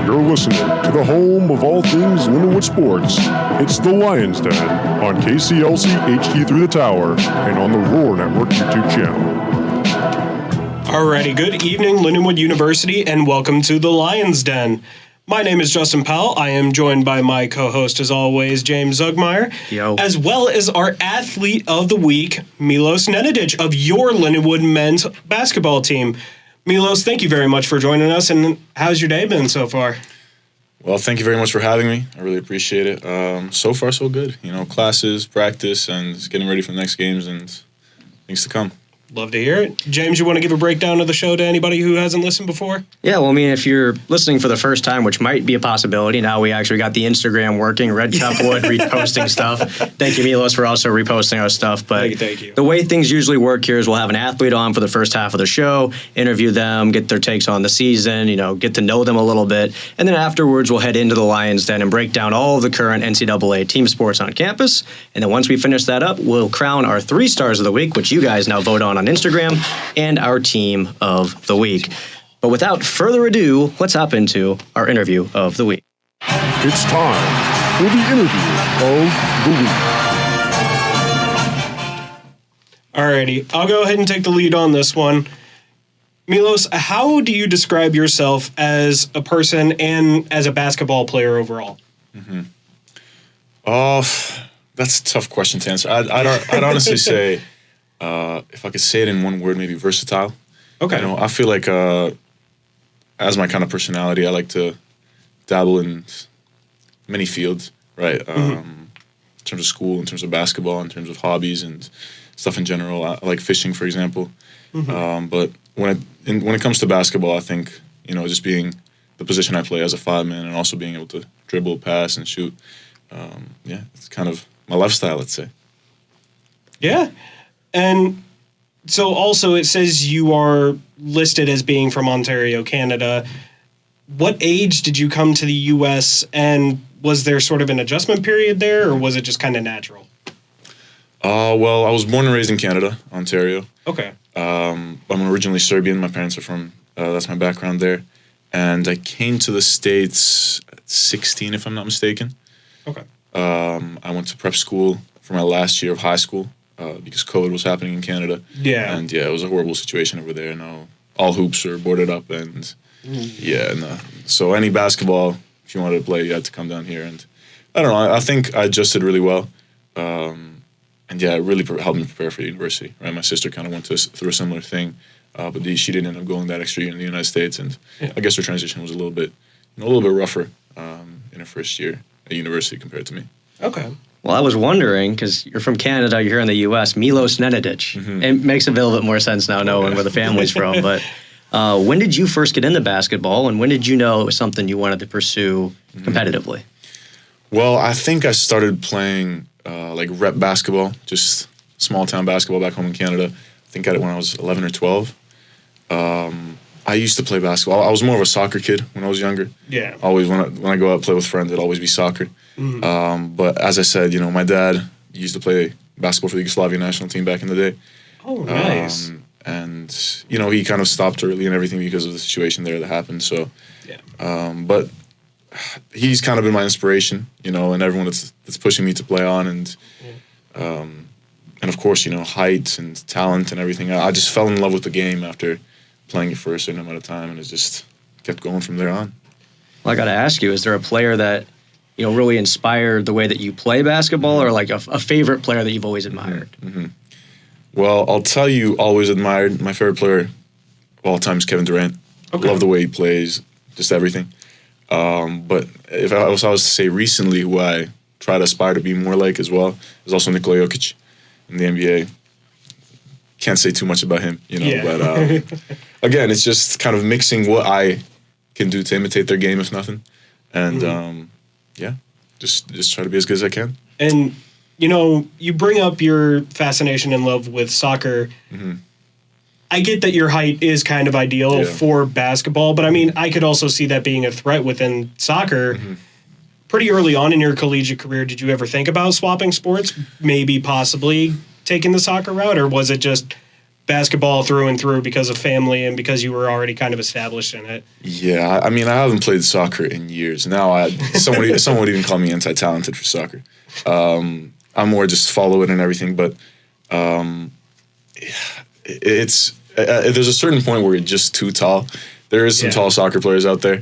You're listening to the home of all things Lindenwood sports. It's the Lions Den on KCLC HD through the Tower and on the Roar Network YouTube channel. Alrighty, good evening, Lindenwood University, and welcome to the Lions Den. My name is Justin Powell. I am joined by my co-host, as always, James Zugmeyer, as well as our athlete of the week, Milos Nenadic of your Lindenwood men's basketball team. Milos, thank you very much for joining us, and how's your day been so far? Well, thank you very much for having me. I really appreciate it. So far, so good. You know, classes, practice, and just getting ready for the next games and things to come. Love to hear it. James, you want to give a breakdown of the show to anybody who hasn't listened before? Yeah, well, I mean, if you're listening for the first time, which might be a possibility, now we actually got the Instagram working, Red Cupwood reposting stuff. Thank you, Milos, for also reposting our stuff. But Thank you. The way things usually work here is we'll have an athlete on for the first half of the show, interview them, get their takes on the season, get to know them a little bit. And then afterwards, we'll head into the Lions Den and break down all of the current NCAA team sports on campus. And then once we finish that up, we'll crown our 3 stars of the week, which you guys now vote on Instagram, and our team of the week. But without further ado, let's hop into our interview of the week. It's time for the interview of the week. Alrighty, I'll go ahead and take the lead on this one. Milos, how do you describe yourself as a person and as a basketball player overall? Oh, that's a tough question to answer. I'd honestly say, if I could say it in one word, maybe versatile. Okay. I feel like as my kind of personality, I like to dabble in many fields, right? In terms of school, in terms of basketball, in terms of hobbies and stuff in general. I like fishing, for example. But when it comes to basketball, I think, just being the position I play as a 5-man and also being able to dribble, pass, and shoot, it's kind of my lifestyle, let's say. Yeah. And so also it says you are listed as being from Ontario, Canada. What age did you come to the U.S., and was there sort of an adjustment period there, or was it just kind of natural? Well, I was born and raised in Canada, Ontario. Okay. I'm originally Serbian. My parents are from, that's my background there. And I came to the States at 16, if I'm not mistaken. Okay. I went to prep school for my last year of high school. Because COVID was happening in Canada. Yeah. And it was a horrible situation over there. All hoops are boarded up, and so any basketball, if you wanted to play, you had to come down here. And I don't know, I think I adjusted really well. And it really helped me prepare for the university, right? My sister kind of went through a similar thing, but she didn't end up going that extra year in the United States. And I guess her transition was a little bit rougher in her first year at university compared to me. Okay. Well, I was wondering, because you're from Canada, you're here in the U.S., Milos Nenadic. It makes a little bit more sense now knowing where the family's from. But when did you first get into basketball, and when did you know it was something you wanted to pursue competitively? Well, I think I started playing rep basketball, just small-town basketball back home in Canada. I think I did it when I was 11 or 12. I used to play basketball. I was more of a soccer kid when I was younger. Yeah. Always, when I go out and play with friends, it'd always be soccer. But as I said, my dad used to play basketball for the Yugoslavian national team back in the day. Oh, nice. And, he kind of stopped early and everything because of the situation there that happened. So, but he's kind of been my inspiration, and everyone that's pushing me to play on. And of course, height and talent and everything. I just fell in love with the game after playing it for a certain amount of time, and it just kept going from there on. Well, I got to ask you, is there a player that really inspired the way that you play basketball, or like a favorite player that you've always admired? Well, I'll tell you, always admired. My favorite player of all time is Kevin Durant. Okay. Love the way he plays, just everything. But if I was to say recently who I try to aspire to be more like as well, is also Nikola Jokic in the NBA. Can't say too much about him, but again, it's just kind of mixing what I can do to imitate their game, if nothing. And just try to be as good as I can. And, you bring up your fascination and love with soccer. I get that your height is kind of ideal for basketball, but I mean, I could also see that being a threat within soccer. Pretty early on in your collegiate career, did you ever think about swapping sports? Maybe possibly taking the soccer route, or was it just basketball through and through because of family and because you were already kind of established in it? Yeah, I mean, I haven't played soccer in years. Now, someone would even call me anti-talented for soccer. I'm more just follow it and everything, but there's a certain point where you're just too tall. There is some tall soccer players out there,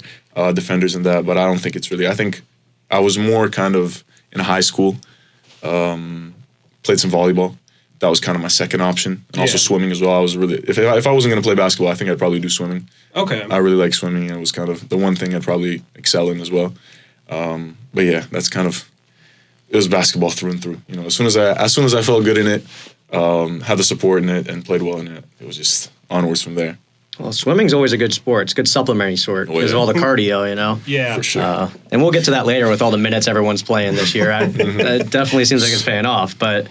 defenders and that, but I don't think it's really. I think I was more kind of in high school, played some volleyball. That was kind of my second option, and also swimming as well. I was really, if I wasn't going to play basketball, I think I'd probably do swimming. Okay. I really like swimming, and it was kind of the one thing I'd probably excel in as well. But yeah, that's kind of, it was basketball through and through. You know, as soon as I felt good in it, had the support in it, and played well in it, it was just onwards from there. Well, swimming's always a good sport. It's a good supplementary sport because of all the cardio, you know? Yeah. For sure. And we'll get to that later with all the minutes everyone's playing this year. It definitely seems like it's paying off. But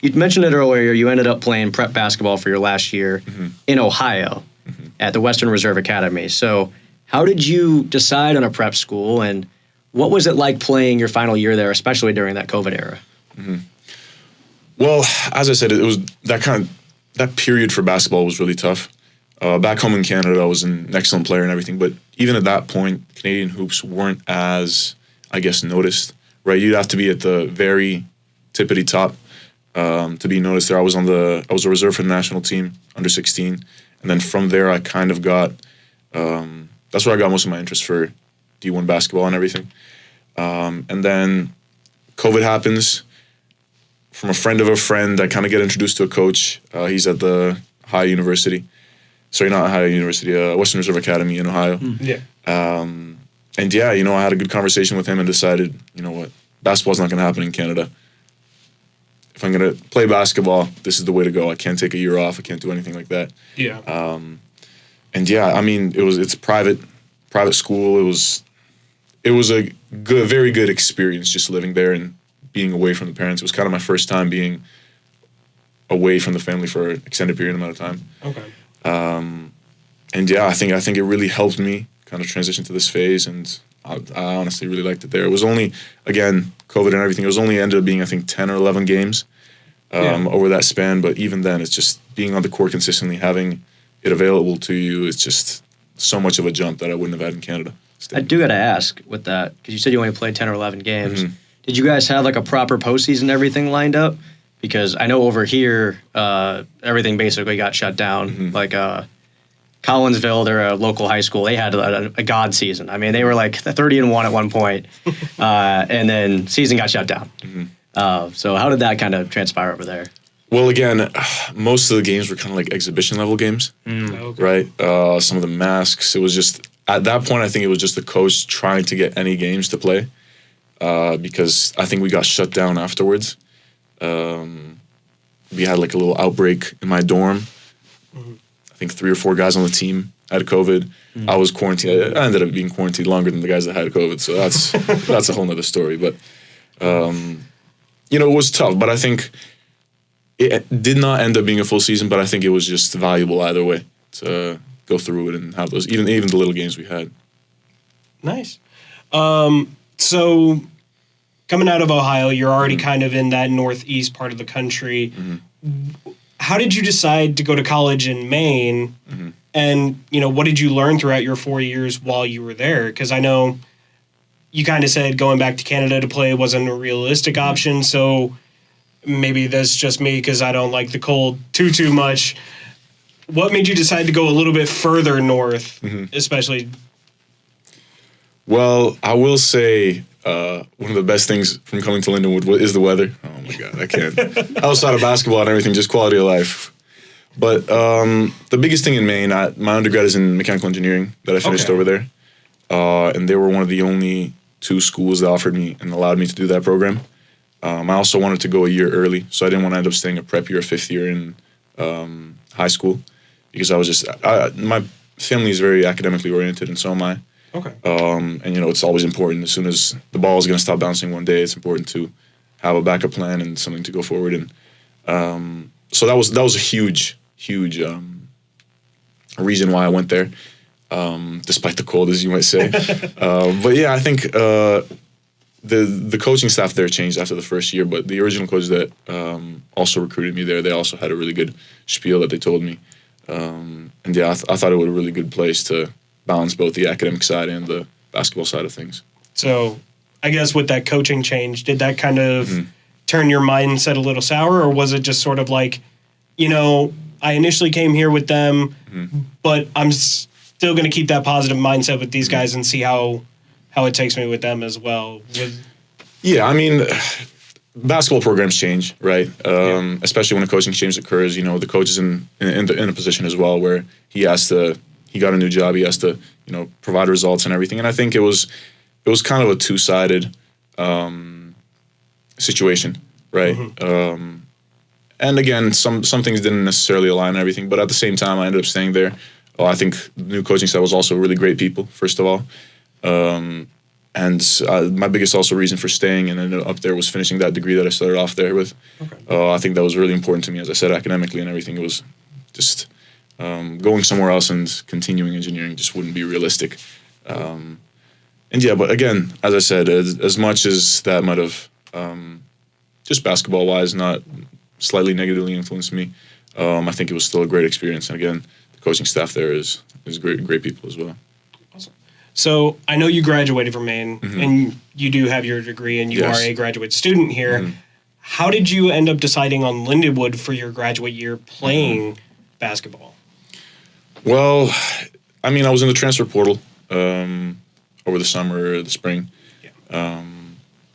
you mentioned it earlier. You ended up playing prep basketball for your last year in Ohio at the Western Reserve Academy. So how did you decide on a prep school, and what was it like playing your final year there, especially during that COVID era? Well, as I said, it was that period for basketball was really tough. Back home in Canada, I was an excellent player and everything, but even at that point, Canadian hoops weren't as, I guess, noticed, right? You'd have to be at the very tippity top to be noticed there. I was a reserve for the national team, under 16, and then from there, I kind of got, that's where I got most of my interest for D1 basketball and everything. And then COVID happens. From a friend of a friend, I kind of get introduced to a coach. He's at the Ohio University. Sorry, not Ohio University, Western Reserve Academy in Ohio. Yeah. And yeah, you know, I had a good conversation with him and decided, you know what, basketball's not going to happen in Canada. If I'm going to play basketball, this is the way to go. I can't take a year off. I can't do anything like that. Yeah. And yeah, I mean, it's private school. It was a good, very good experience just living there and being away from the parents. It was kind of my first time being away from the family for an extended period amount of time. Okay. And yeah, I think it really helped me kind of transition to this phase, and I honestly really liked it there. It was only, again, COVID and everything, it was only ended up being, I think, 10 or 11 games over that span, but even then, it's just being on the court consistently, having it available to you, it's just so much of a jump that I wouldn't have had in Canada. I do got to ask with that, because you said you only played 10 or 11 games. Did you guys have like a proper postseason and everything lined up? Because I know over here, everything basically got shut down. Like Collinsville, they're a local high school. They had a god season. I mean, they were like 30-1 at one point, and then season got shut down. So how did that kind of transpire over there? Well, again, most of the games were kind of like exhibition level games, right? Some of the masks. It was just, at that point, I think it was just the coach trying to get any games to play, because I think we got shut down afterwards. We had like a little outbreak in my dorm. I think 3 or 4 guys on the team had COVID. I was quarantined. I ended up being quarantined longer than the guys that had COVID, so that's a whole nother story. But you know, it was tough. But I think it did not end up being a full season. But I think it was just valuable either way to go through it and have those, even the little games we had. Nice. So coming out of Ohio, you're already kind of in that northeast part of the country. How did you decide to go to college in Maine? And, you know, what did you learn throughout your 4 years while you were there? Because I know you kind of said going back to Canada to play wasn't a realistic option. So maybe that's just me because I don't like the cold too much. What made you decide to go a little bit further north, especially? Well, I will say one of the best things from coming to Lindenwood is the weather. Oh my God, I can't. Outside of basketball and everything, just quality of life. But the biggest thing in Maine, my undergrad is in mechanical engineering that I finished over there. And they were one of the only 2 schools that offered me and allowed me to do that program. I also wanted to go a year early, so I didn't want to end up staying a prep year, 5th year in high school, because I was just, my family is very academically oriented, and so am I. And, you know, it's always important. As soon as the ball is going to stop bouncing one day, it's important to have a backup plan and something to go forward in. So that was a huge reason why I went there, despite the cold, as you might say. But yeah, I think the coaching staff there changed after the first year, but the original coach that also recruited me there, they also had a really good spiel that they told me. And yeah, I thought it was a really good place to balance both the academic side and the basketball side of things. So I guess with that coaching change, did that kind of turn your mindset a little sour, or was it just sort of like, I initially came here with them, but I'm still going to keep that positive mindset with these guys and see how it takes me with them as well? Yeah, I mean, basketball programs change, right? Especially when a coaching change occurs. The coach is in a position as well where he got a new job. He has to, provide results and everything. And I think it was kind of a two-sided situation, right? And again, some things didn't necessarily align and everything, but at the same time, I ended up staying there. I think the new coaching staff was also really great people, first of all. And my biggest also reason for staying and ended up there was finishing that degree that I started off there with. I think that was really important to me, as I said, academically and everything. It was just going somewhere else and continuing engineering just wouldn't be realistic. And yeah, but again, as I said, as much as that might have, just basketball-wise, not slightly negatively influenced me, I think it was still a great experience. And again, the coaching staff there is great people as well. Awesome. So I know you graduated from Maine, and you do have your degree, and you are a graduate student here. How did you end up deciding on Lindenwood for your graduate year playing basketball? Well, I mean, I was in the transfer portal over the summer, the spring.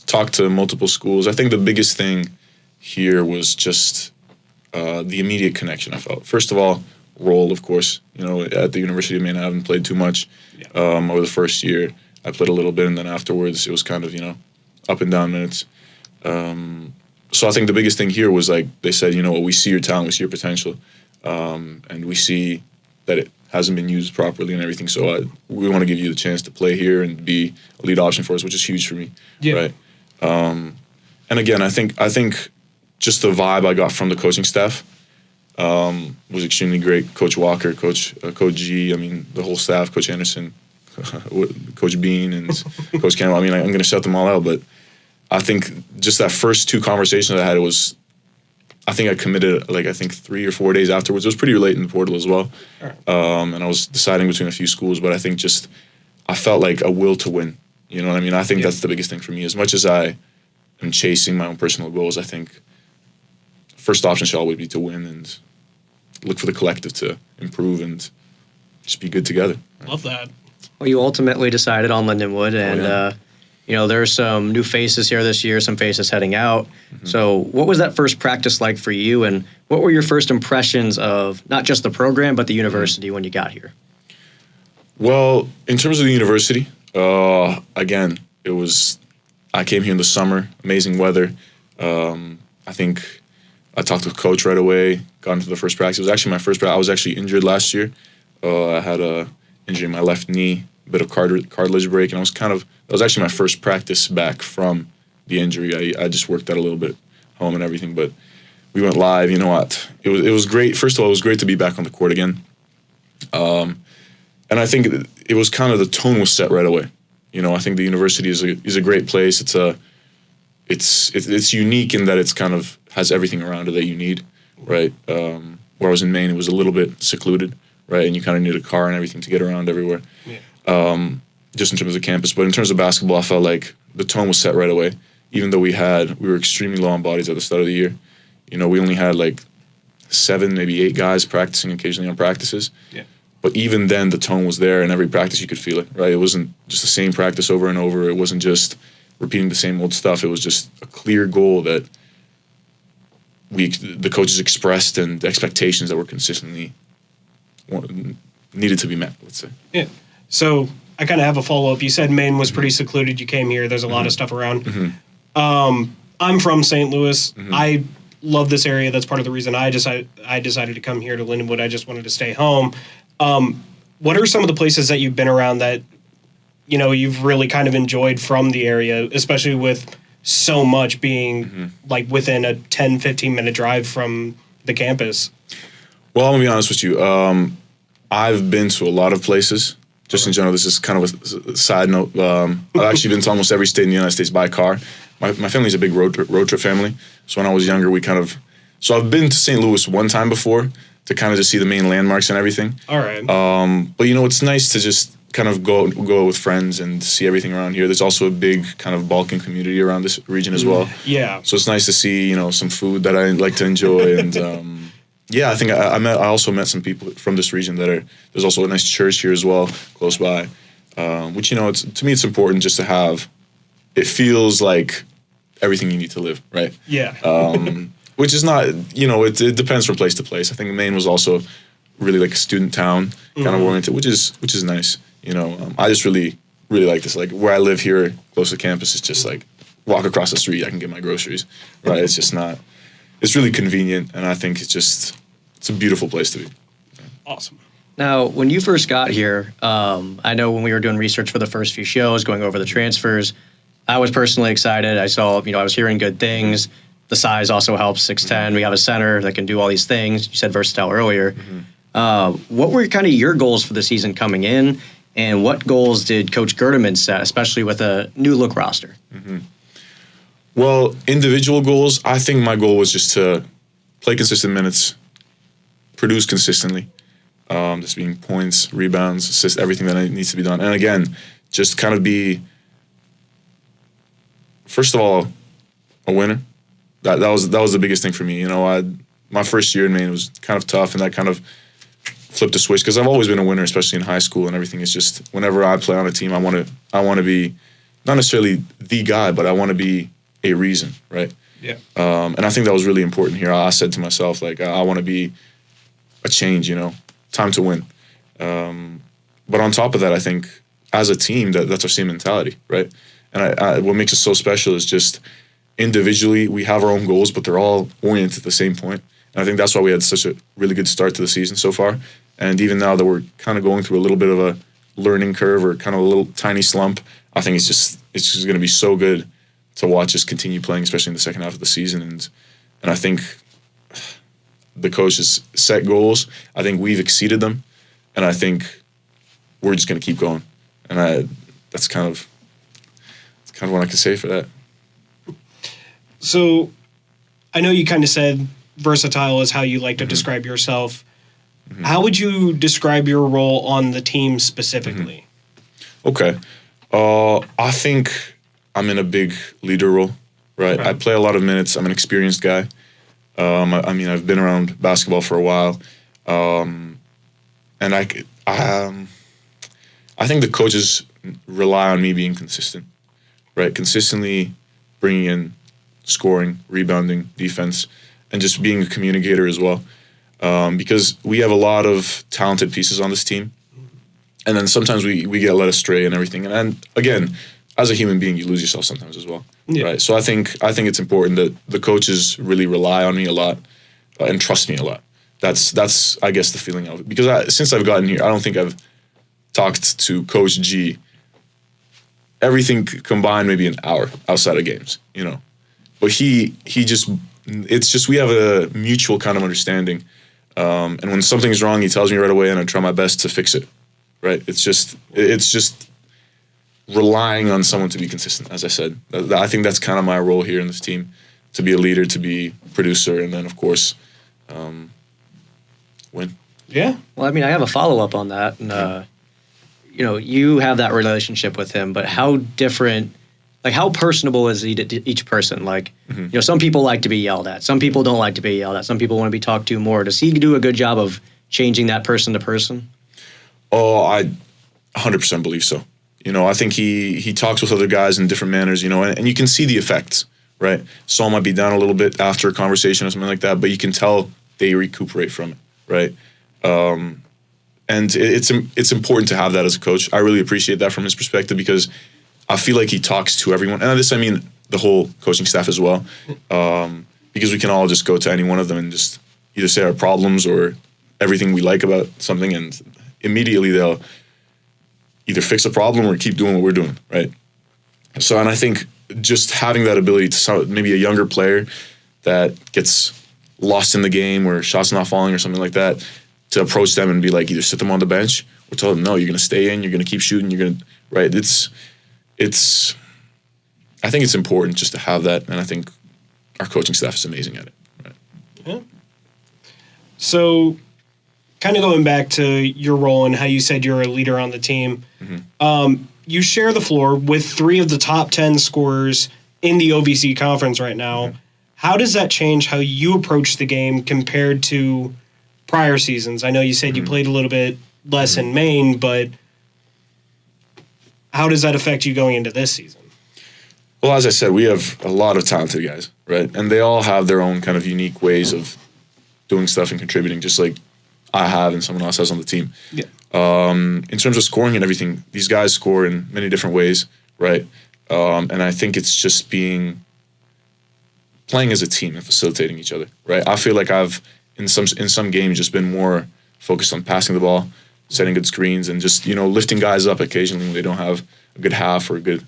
Talked to multiple schools. I think the biggest thing here was just the immediate connection I felt. First of all, role, of course. At the University of Maine, I haven't played too much over the first year. I played a little bit, and then afterwards, it was kind of, up and down minutes. So I think the biggest thing here was, like, they said, we see your talent, we see your potential, and we see that it hasn't been used properly and everything. So we want to give you the chance to play here and be a lead option for us, which is huge for me. Right? And again, I think just the vibe I got from the coaching staff was extremely great. Coach Walker, Coach G, I mean, the whole staff, Coach Anderson, Coach Bean, and Coach Campbell. I mean, I'm going to shout them all out, but I think just that first two conversations I had, I think I committed, 3 or 4 days afterwards. It was pretty late in the portal as well. And I was deciding between a few schools, but I think just I felt like a will to win. You know what I mean? I think that's the biggest thing for me. As much as I am chasing my own personal goals, I think first option should always be to win and look for the collective to improve and just be good together. Love that. Well, you ultimately decided on Lindenwood, and there's some new faces here this year, some faces heading out. So what was that first practice like for you, and what were your first impressions of not just the program, but the university when you got here? Well, in terms of the university, again, I came here in the summer, amazing weather. I think I talked to the coach right away, got into the first practice. It was actually my first practice. I was actually injured last year. I had a injury in my left knee, a bit of cartilage break, and that was actually my first practice back from the injury. I just worked out a little bit home and everything, but we went live. You know what? It was great. First of all, it was great to be back on the court again. And I think it was kind of, the tone was set right away. I think the university is a great place. It's unique in that it's kind of has everything around it that you need, right? Where I was in Maine, it was a little bit secluded, right? And you kind of need a car and everything to get around everywhere. Just in terms of campus. But in terms of basketball, I felt like the tone was set right away. Even though we were extremely low on bodies at the start of the year. We only had 7, maybe 8 guys practicing occasionally on practices. But even then, the tone was there, and every practice you could feel it, right? It wasn't just the same practice over and over. It wasn't just repeating the same old stuff. It was just a clear goal that the coaches expressed, and the expectations that were consistently needed to be met, let's say. Yeah. So I kind of have a follow-up. You said Maine was pretty secluded. You came here. There's a lot of stuff around. I'm from St. Louis. I love this area. That's part of the reason I decided to come here to Lindenwood. I just wanted to stay home. What are some of the places that you've been around that, you've really kind of enjoyed from the area, especially with so much being within a 10, 15-minute drive from the campus? Well, I'm going to be honest with you. I've been to a lot of places. just in general, this is kind of a side note. I've actually been to almost every state in the United States by car. My family's a big road trip family. So when I was younger, so I've been to St. Louis one time before to kind of just see the main landmarks and everything. All right. But it's nice to just kind of go with friends and see everything around here. There's also a big kind of Balkan community around this region as well. Yeah. So it's nice to see, some food that I like to enjoy. And I think I also met some people from this region there's also a nice church here as well, close by, which, to me, it's important just to have. It feels like everything you need to live, right? Yeah. Which is not, it depends from place to place. I think Maine was also really like a student town kind of oriented, which is nice. I just really, really like this. Like where I live here, close to campus, it's just like walk across the street, I can get my groceries, right? It's just not, it's really convenient. And I think it's a beautiful place to be. Awesome. Now, when you first got here, I know when we were doing research for the first few shows, going over the transfers, I was personally excited. I saw, I was hearing good things. The size also helps, 6'10". We have a center that can do all these things. You said versatile earlier. What were kind of your goals for the season coming in, and what goals did Coach Gerdeman set, especially with a new look roster? Well, individual goals, I think my goal was just to play consistent minutes, produce consistently, just being points, rebounds, assists, everything that needs to be done. And again, just kind of be, first of all, a winner. That was the biggest thing for me. My first year in Maine was kind of tough, and that kind of flipped the switch because I've always been a winner, especially in high school and everything. It's just whenever I play on a team, I want to be not necessarily the guy, but I want to be a reason, right? Yeah. And I think that was really important here. I said to myself, like, I want to be a change. Time to win. But on top of that, I think as a team, that's our same mentality, right? And what makes us so special is just individually we have our own goals, but they're all oriented at the same point. And I think that's why we had such a really good start to the season so far. And even now that we're kind of going through a little bit of a learning curve or kind of a little tiny slump, I think it's just going to be so good to watch us continue playing, especially in the second half of the season. And I think the coaches set goals. I think we've exceeded them, and I think we're just going to keep going. And that's kind of what I can say for that. So I know you kind of said versatile is how you like to describe yourself. How would you describe your role on the team specifically? Okay. I think I'm in a big leader role, right? I play a lot of minutes. I'm an experienced guy. I've been around basketball for a while. And I think the coaches rely on me being consistent, right? Consistently bringing in scoring, rebounding, defense, and just being a communicator as well. Because we have a lot of talented pieces on this team. And then sometimes we get led astray and everything. And again, as a human being, you lose yourself sometimes as well, right? So I think it's important that the coaches really rely on me a lot and trust me a lot. That's I guess the feeling of it. Because since I've gotten here, I don't think I've talked to Coach G. Everything combined, maybe an hour outside of games, But it's just we have a mutual kind of understanding. And when something's wrong, he tells me right away, and I try my best to fix it. Right? It's just relying on someone to be consistent, as I said. I think that's kind of my role here in this team, to be a leader, to be a producer, and then, of course, win. Yeah. Well, I have a follow-up on that. And, you have that relationship with him, but how different, how personable is he to each person? Some people like to be yelled at. Some people don't like to be yelled at. Some people want to be talked to more. Does he do a good job of changing that person to person? Oh, I 100% believe so. I think he talks with other guys in different manners, and you can see the effects, right? Saul might be down a little bit after a conversation or something like that, but you can tell they recuperate from it, right? And it's important to have that as a coach. I really appreciate that from his perspective because I feel like he talks to everyone. And this, I mean the whole coaching staff as well, because we can all just go to any one of them and just either say our problems or everything we like about something, and immediately they'll either fix a problem or keep doing what we're doing, right? So, and I think just having that ability to maybe a younger player that gets lost in the game or shots not falling or something like that, to approach them and be like, either sit them on the bench We're telling them, no, you're going to stay in, you're going to keep shooting, you're going to, right? I think it's important just to have that, and I think our coaching staff is amazing at it. Right? Yeah. So, kind of going back to your role and how you said you're a leader on the team, you share the floor with 3 of the top 10 scorers in the OVC conference right now. How does that change how you approach the game compared to prior seasons? I know you said you played a little bit less in Maine, but how does that affect you going into this season? Well, as I said, we have a lot of talented guys, right? And they all have their own kind of unique ways of doing stuff and contributing, just like I have and someone else has on the team. Yeah. In terms of scoring and everything, these guys score in many different ways, right? And I think it's just playing as a team and facilitating each other, right? I feel like I've in some games just been more focused on passing the ball, setting good screens, and just lifting guys up occasionally when they don't have a good half or a good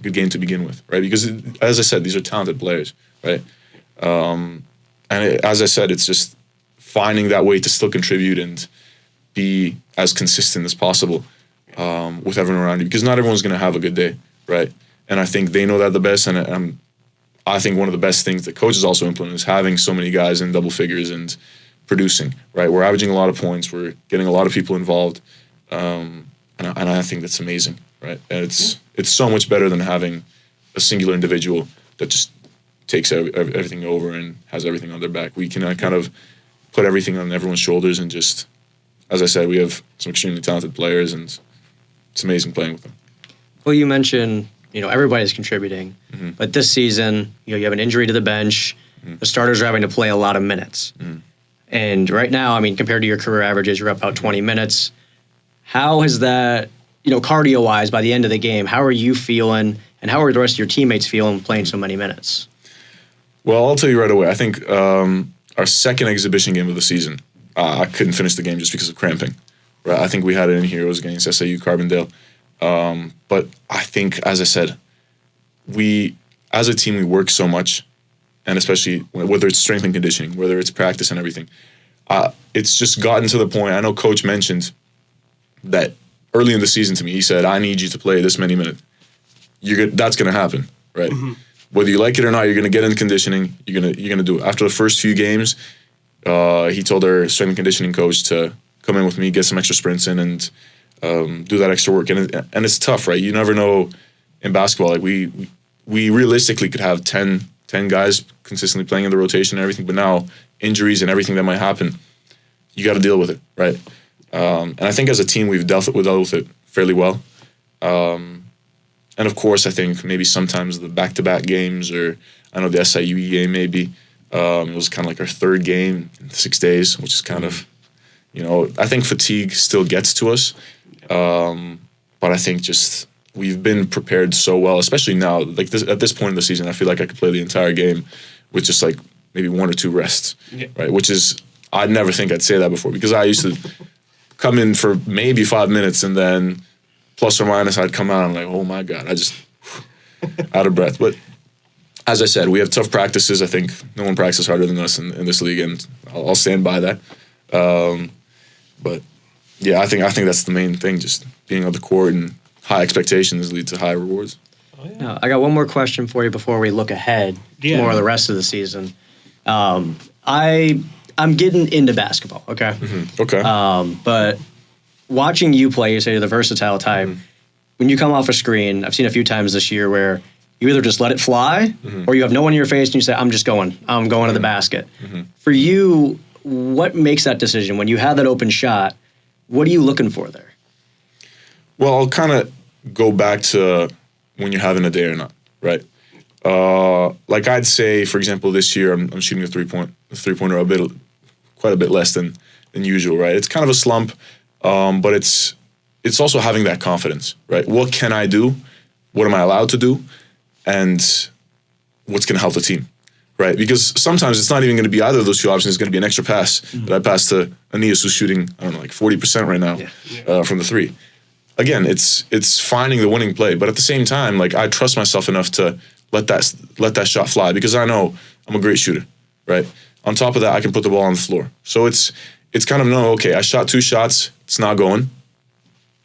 game to begin with, right? Because as I said, these are talented players, right? As I said, it's just finding that way to still contribute and be as consistent as possible with everyone around you, because not everyone's going to have a good day, right? And I think they know that the best, and I think one of the best things that coaches also implement is having so many guys in double figures and producing, right? We're averaging a lot of points, we're getting a lot of people involved, and I think that's amazing, right? And it's so much better than having a singular individual that just takes everything over and has everything on their back. We can kind of put everything on everyone's shoulders and just, as I said, we have some extremely talented players, and it's amazing playing with them. Well, you mentioned, everybody's contributing, but this season, you have an injury to the bench. The starters are having to play a lot of minutes. And right now, compared to your career averages, you're up about 20 minutes. How has that, cardio-wise, by the end of the game, how are you feeling, and how are the rest of your teammates feeling playing so many minutes? Well, I'll tell you right away. I think our second exhibition game of the season, I couldn't finish the game just because of cramping. Right? I think we had it in here. It was against SIU Carbondale. But I think, as I said, as a team, we work so much, and especially whether it's strength and conditioning, whether it's practice and everything, it's just gotten to the point. I know Coach mentioned that early in the season to me. He said, "I need you to play this many minutes." That's going to happen, right? Whether you like it or not, you're going to get into conditioning. You're gonna do it. After the first few games, he told our strength and conditioning coach to come in with me, get some extra sprints in, and do that extra work. And it's tough, right? You never know in basketball. Like we realistically could have 10 guys consistently playing in the rotation and everything, but now injuries and everything that might happen, you got to deal with it, right? And I think as a team, we've dealt with it fairly well. And of course, I think maybe sometimes the back-to-back games, or I know the SIU game maybe, it was kind of like our third game in 6 days, which is kind of, I think fatigue still gets to us. But I think just we've been prepared so well, especially now. Like at this point in the season, I feel like I could play the entire game with just like maybe 1 or 2 rests, right? Which is, I'd never think I'd say that before, because I used to come in for maybe 5 minutes and then plus or minus I'd come out and I'm like, oh my God, I just out of breath. But as I said, we have tough practices. I think no one practices harder than us in this league, and I'll stand by that. But yeah, I think that's the main thing, just being on the court, and high expectations lead to high rewards. Oh, yeah. Now, I got one more question for you before we look ahead to more of the rest of the season. I'm getting into basketball, okay? Okay. But watching you play, you say you're the versatile type. When you come off a screen, I've seen a few times this year where you either just let it fly or you have no one in your face and you say, I'm going to the basket. For you, what makes that decision? When you have that open shot, what are you looking for there? Well, I'll kind of go back to when you're having a day or not, right? Like I'd say, for example, this year I'm shooting a three-pointer quite a bit less than usual, right? It's kind of a slump, but it's also having that confidence, right? What can I do? What am I allowed to do? And what's going to help the team, right? Because sometimes it's not even going to be either of those two options. It's going to be an extra pass that I pass to Aeneas, who's shooting, I don't know, like 40% right now from the three. Again, it's finding the winning play, but at the same time, like I trust myself enough to let that shot fly, because I know I'm a great shooter, right? On top of that, I can put the ball on the floor. So it's kind of, no, okay, I shot 2 shots, it's not going.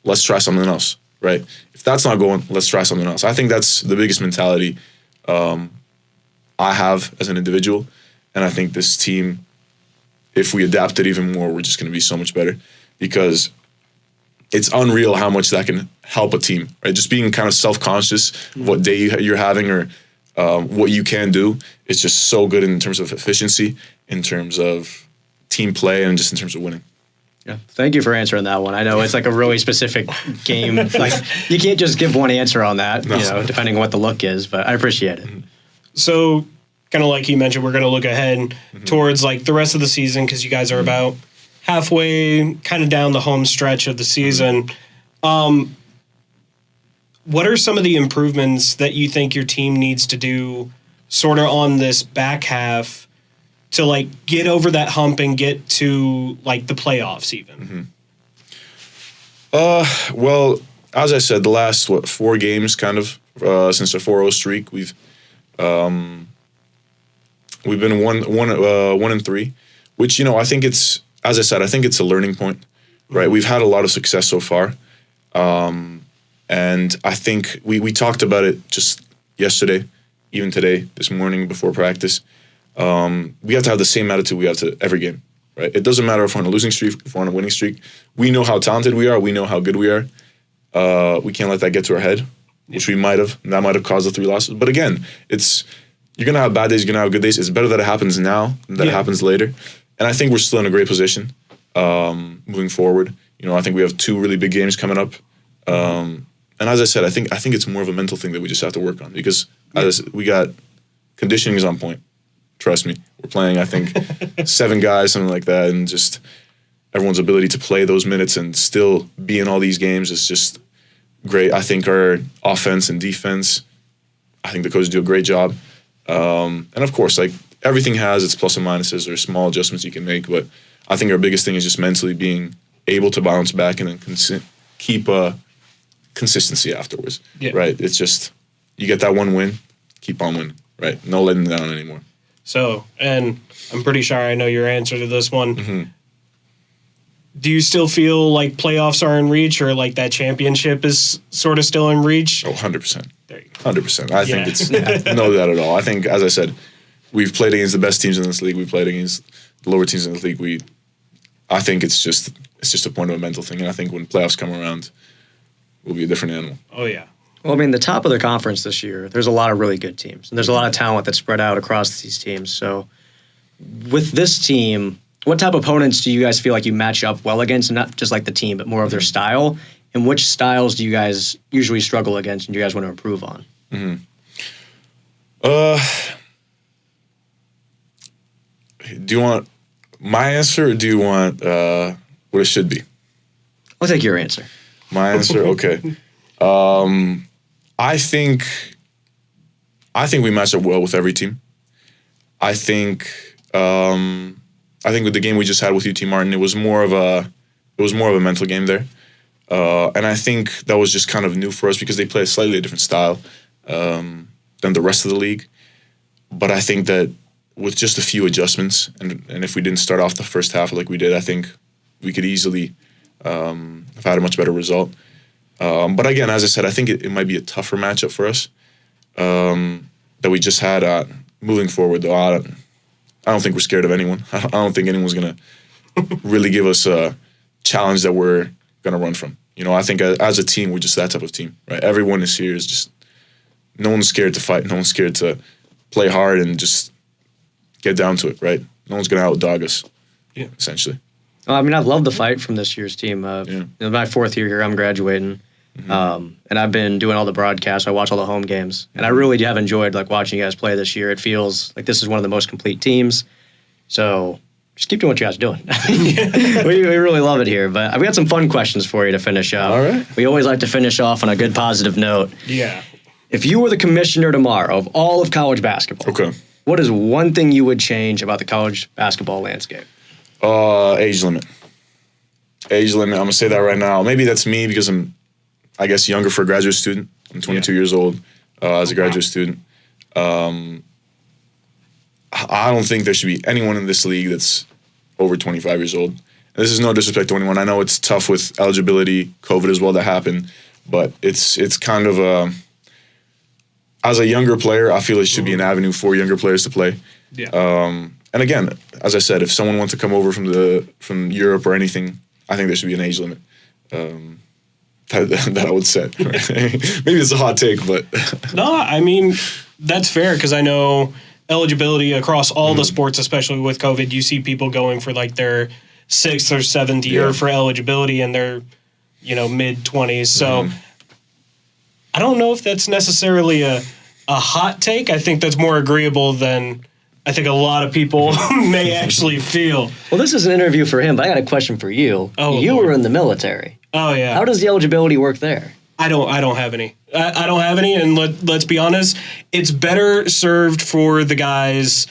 let's try something else, right? If that's not going, let's try something else. I think that's the biggest mentality I have as an individual, and I think this team, if we adapt it even more, we're just going to be so much better, because it's unreal how much that can help a team, right? Just being kind of self-conscious of what day you're having or what you can do is just so good in terms of efficiency, in terms of team play, and just in terms of winning. Yeah. Thank you for answering that one. I know it's like a really specific game. Like, you can't just give one answer on that, depending on what the look is, but I appreciate it. So, kind of like you mentioned, we're going to look ahead towards like the rest of the season, because you guys are about halfway kind of down the home stretch of the season. What are some of the improvements that you think your team needs to do sort of on this back half to like get over that hump and get to like the playoffs even? Well, as I said, the last 4 games kind of since the 4-0 streak, we've been 1-3, which, I think it's, as I said, I think it's a learning point, right? We've had a lot of success so far, and I think we talked about it just yesterday, even today, this morning before practice. We have to have the same attitude we have to every game, right? It doesn't matter if we're on a losing streak, if we're on a winning streak. We know how talented we are. We know how good we are. We can't let that get to our head, which we might have. And that might have caused the 3 losses. But again, you're going to have bad days, you're going to have good days. It's better that it happens now than that it happens later. And I think we're still in a great position moving forward. I think we have 2 really big games coming up. And as I said, I think it's more of a mental thing that we just have to work on, because we got conditioning is on point. Trust me. We're playing, I think, 7 guys, something like that, and just everyone's ability to play those minutes and still be in all these games is just great. I think our offense and defense, I think the coaches do a great job. And of course, like, everything has its plus and minuses or small adjustments you can make, but I think our biggest thing is just mentally being able to bounce back and then keep consistency afterwards, right? It's just, you get that one win, keep on winning, right? No letting down anymore. So, and I'm pretty sure I know your answer to this one. Do you still feel like playoffs are in reach, or like that championship is sort of still in reach? Oh, 100%. There you go. 100%. I think it's no doubt at all. I think, as I said, we've played against the best teams in this league. We've played against the lower teams in this league. I think it's just a point of a mental thing. And I think when playoffs come around, we'll be a different animal. Oh, yeah. Well, I mean, the top of the conference this year, there's a lot of really good teams. And there's a lot of talent that's spread out across these teams. So with this team, what type of opponents do you guys feel like you match up well against? And not just like the team, but more of their style. And which styles do you guys usually struggle against and do you guys want to improve on? Do you want my answer, or do you want what it should be? I'll take your answer. My answer? Okay. I think we match up well with every team. I think with the game we just had with UT Martin, it was more of a mental game there, and I think that was just kind of new for us because they play a slightly different style than the rest of the league. But I think that with just a few adjustments, and if we didn't start off the first half like we did, I think we could easily have had a much better result. But again, as I said, I think it might be a tougher matchup for us that we just had. Moving forward, though, I don't think we're scared of anyone. I don't think anyone's going to really give us a challenge that we're going to run from. I think as a team, we're just that type of team, right? Everyone is here is just, no one's scared to fight. No one's scared to play hard and just get down to it, right? No one's going to outdog us, essentially. Well, I mean, I've loved the fight from this year's team. In my 4th year here, I'm graduating. And I've been doing all the broadcasts. I watch all the home games, and I really have enjoyed like watching you guys play this year. It feels like this is one of the most complete teams. So just keep doing what you guys are doing. we really love it here. But we got some fun questions for you to finish up. All right. We always like to finish off on a good positive note. Yeah. If you were the commissioner tomorrow of all of college basketball, what is one thing you would change about the college basketball landscape? Age limit. Age limit. I'm gonna say that right now. Maybe that's me because I'm, I guess, younger for a graduate student. I'm 22 years old as a graduate student. I don't think there should be anyone in this league that's over 25 years old. this is no disrespect to anyone. I know it's tough with eligibility, COVID as well that happened, but it's kind of as a younger player, I feel it should be an avenue for younger players to play. Yeah. And again, as I said, if someone wants to come over from Europe or anything, I think there should be an age limit that I would set. Right? Maybe it's a hot take, but No, I mean, that's fair because I know eligibility across all the sports, especially with COVID, you see people going for like their 6th or 7th year for eligibility and they're, mid-20s. So I don't know if that's necessarily a hot take. I think that's more agreeable than I think a lot of people may actually feel. Well, this is an interview for him, but I got a question for you. Oh, you Lord. were in the military. Oh, yeah. How does the eligibility work there? I don't have any. I don't have any, and let's be honest, it's better served for the guys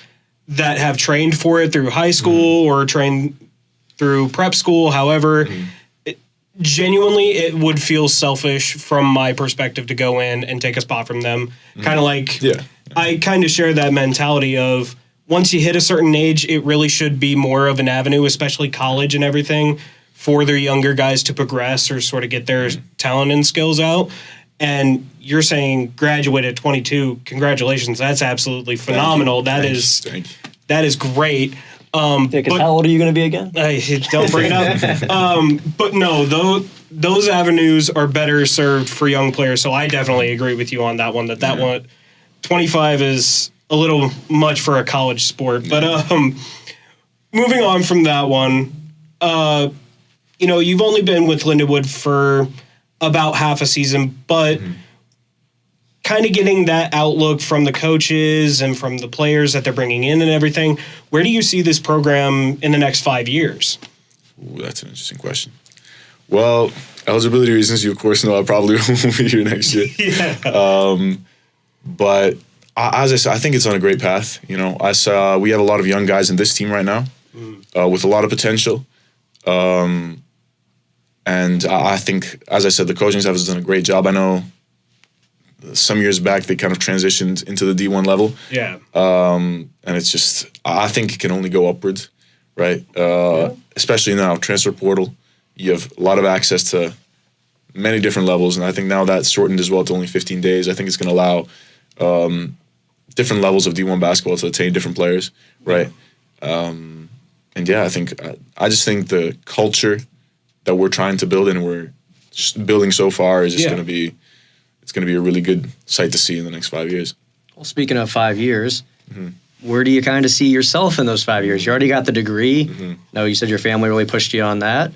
that have trained for it through high school or trained through prep school. However, genuinely, it would feel selfish from my perspective to go in and take a spot from them. Kind of like, I kind of share that mentality of once you hit a certain age, it really should be more of an avenue, especially college and everything, for their younger guys to progress or sort of get their talent and skills out. And you're saying graduate at 22, congratulations. That's absolutely phenomenal. That is great. Because how old are you going to be again? Don't bring it up. But no, those avenues are better served for young players. So I definitely agree with you on that one. That one, 25 is a little much for a college sport. But moving on from that one, you've only been with Lindenwood for about half a season, but kind of getting that outlook from the coaches and from the players that they're bringing in and everything, where do you see this program in the next 5 years? Ooh, that's an interesting question. Well, eligibility reasons, you of course know I probably won't be here next year. But as I said, I think it's on a great path. We have a lot of young guys in this team right now with a lot of potential. And I think, as I said, the coaching staff has done a great job. I know some years back they kind of transitioned into the D1 level. Yeah. And it's just, I think it can only go upwards, right? Especially now, transfer portal, you have a lot of access to many different levels. And I think now that's shortened as well to only 15 days. I think it's going to allow different levels of D1 basketball to attain different players, right? And yeah, I just think the culture that we're trying to build and we're building so far is just going to be, it's going to be a really good sight to see in the next 5 years. Well, speaking of 5 years, where do you kind of see yourself in those 5 years? You already got the degree. No, you said your family really pushed you on that.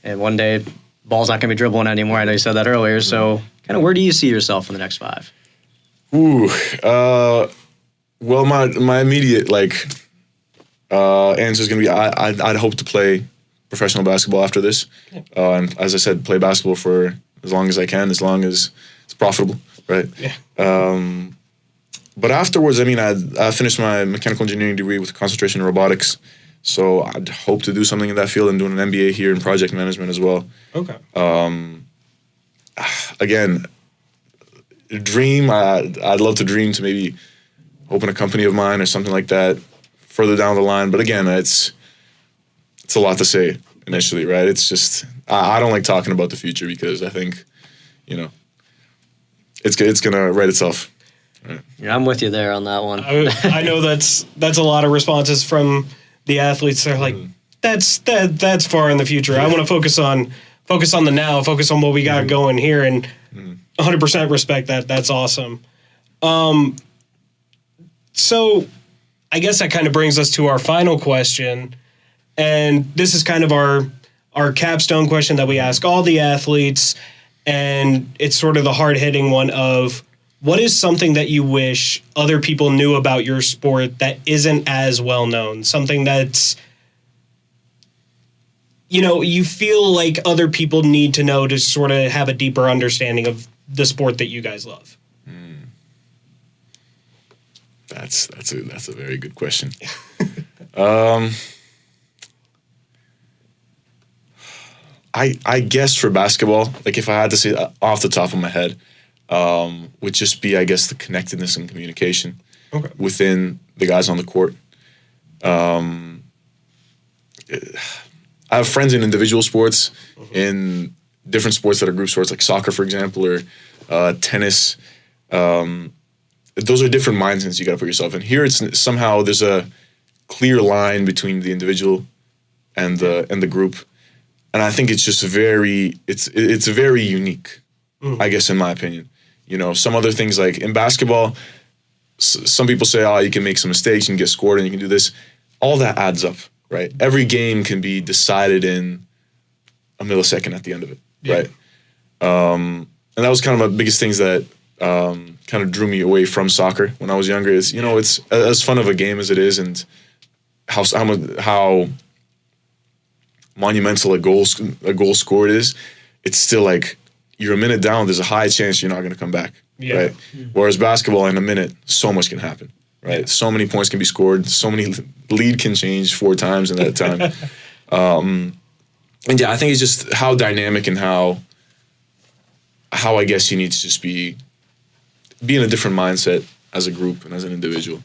And one day, ball's not going to be dribbling anymore. I know you said that earlier. So kind of where do you see yourself in the next 5? Well, my immediate answer is going to be I'd hope to play professional basketball after this. And as I said, play basketball for as long as I can, as long as it's profitable, right? Yeah. But afterwards, I finished my mechanical engineering degree with concentration in robotics. So I'd hope to do something in that field and doing an MBA here in project management as well. Okay. Again, dream, I'd love to dream to maybe open a company of mine or something like that further down the line. But again, it's a lot to say initially, right? It's just, I don't like talking about the future because I think, it's going to write itself. Right? Yeah, I'm with you there on that one. I know that's a lot of responses from the athletes. They're like, that's far in the future. I want to focus on the now, focus on what we got going here, and 100% respect that. That's awesome. So I guess that kind of brings us to our final question, and this is kind of our capstone question that we ask all the athletes, and it's sort of the hard-hitting one of, what is something that you wish other people knew about your sport that isn't as well known? Something that's, you feel like other people need to know to sort of have a deeper understanding of the sport that you guys love. That's a very good question. I guess for basketball, if I had to say off the top of my head, would just be, I guess, the connectedness and communication within the guys on the court. I have friends in individual sports, in different sports that are group sports, like soccer, for example, or tennis. Those are different mindsets you got to put yourself in. Here, it's somehow there's a clear line between the individual and the group, and I think it's just it's very unique. I guess, in my opinion, some other things like in basketball, some people say, oh, you can make some mistakes, you can get scored, and you can do this. All that adds up, right? Every game can be decided in a millisecond at the end of it, right? And that was kind of my biggest things that kind of drew me away from soccer when I was younger. Is it's as fun of a game as it is, and how monumental a goal scored is. It's still like you're a minute down. There's a high chance you're not going to come back, right? Whereas basketball, in a minute, so much can happen, right? So many points can be scored. So many lead can change 4 times in that time. And I think it's just how dynamic and how I guess you need to just be in a different mindset as a group and as an individual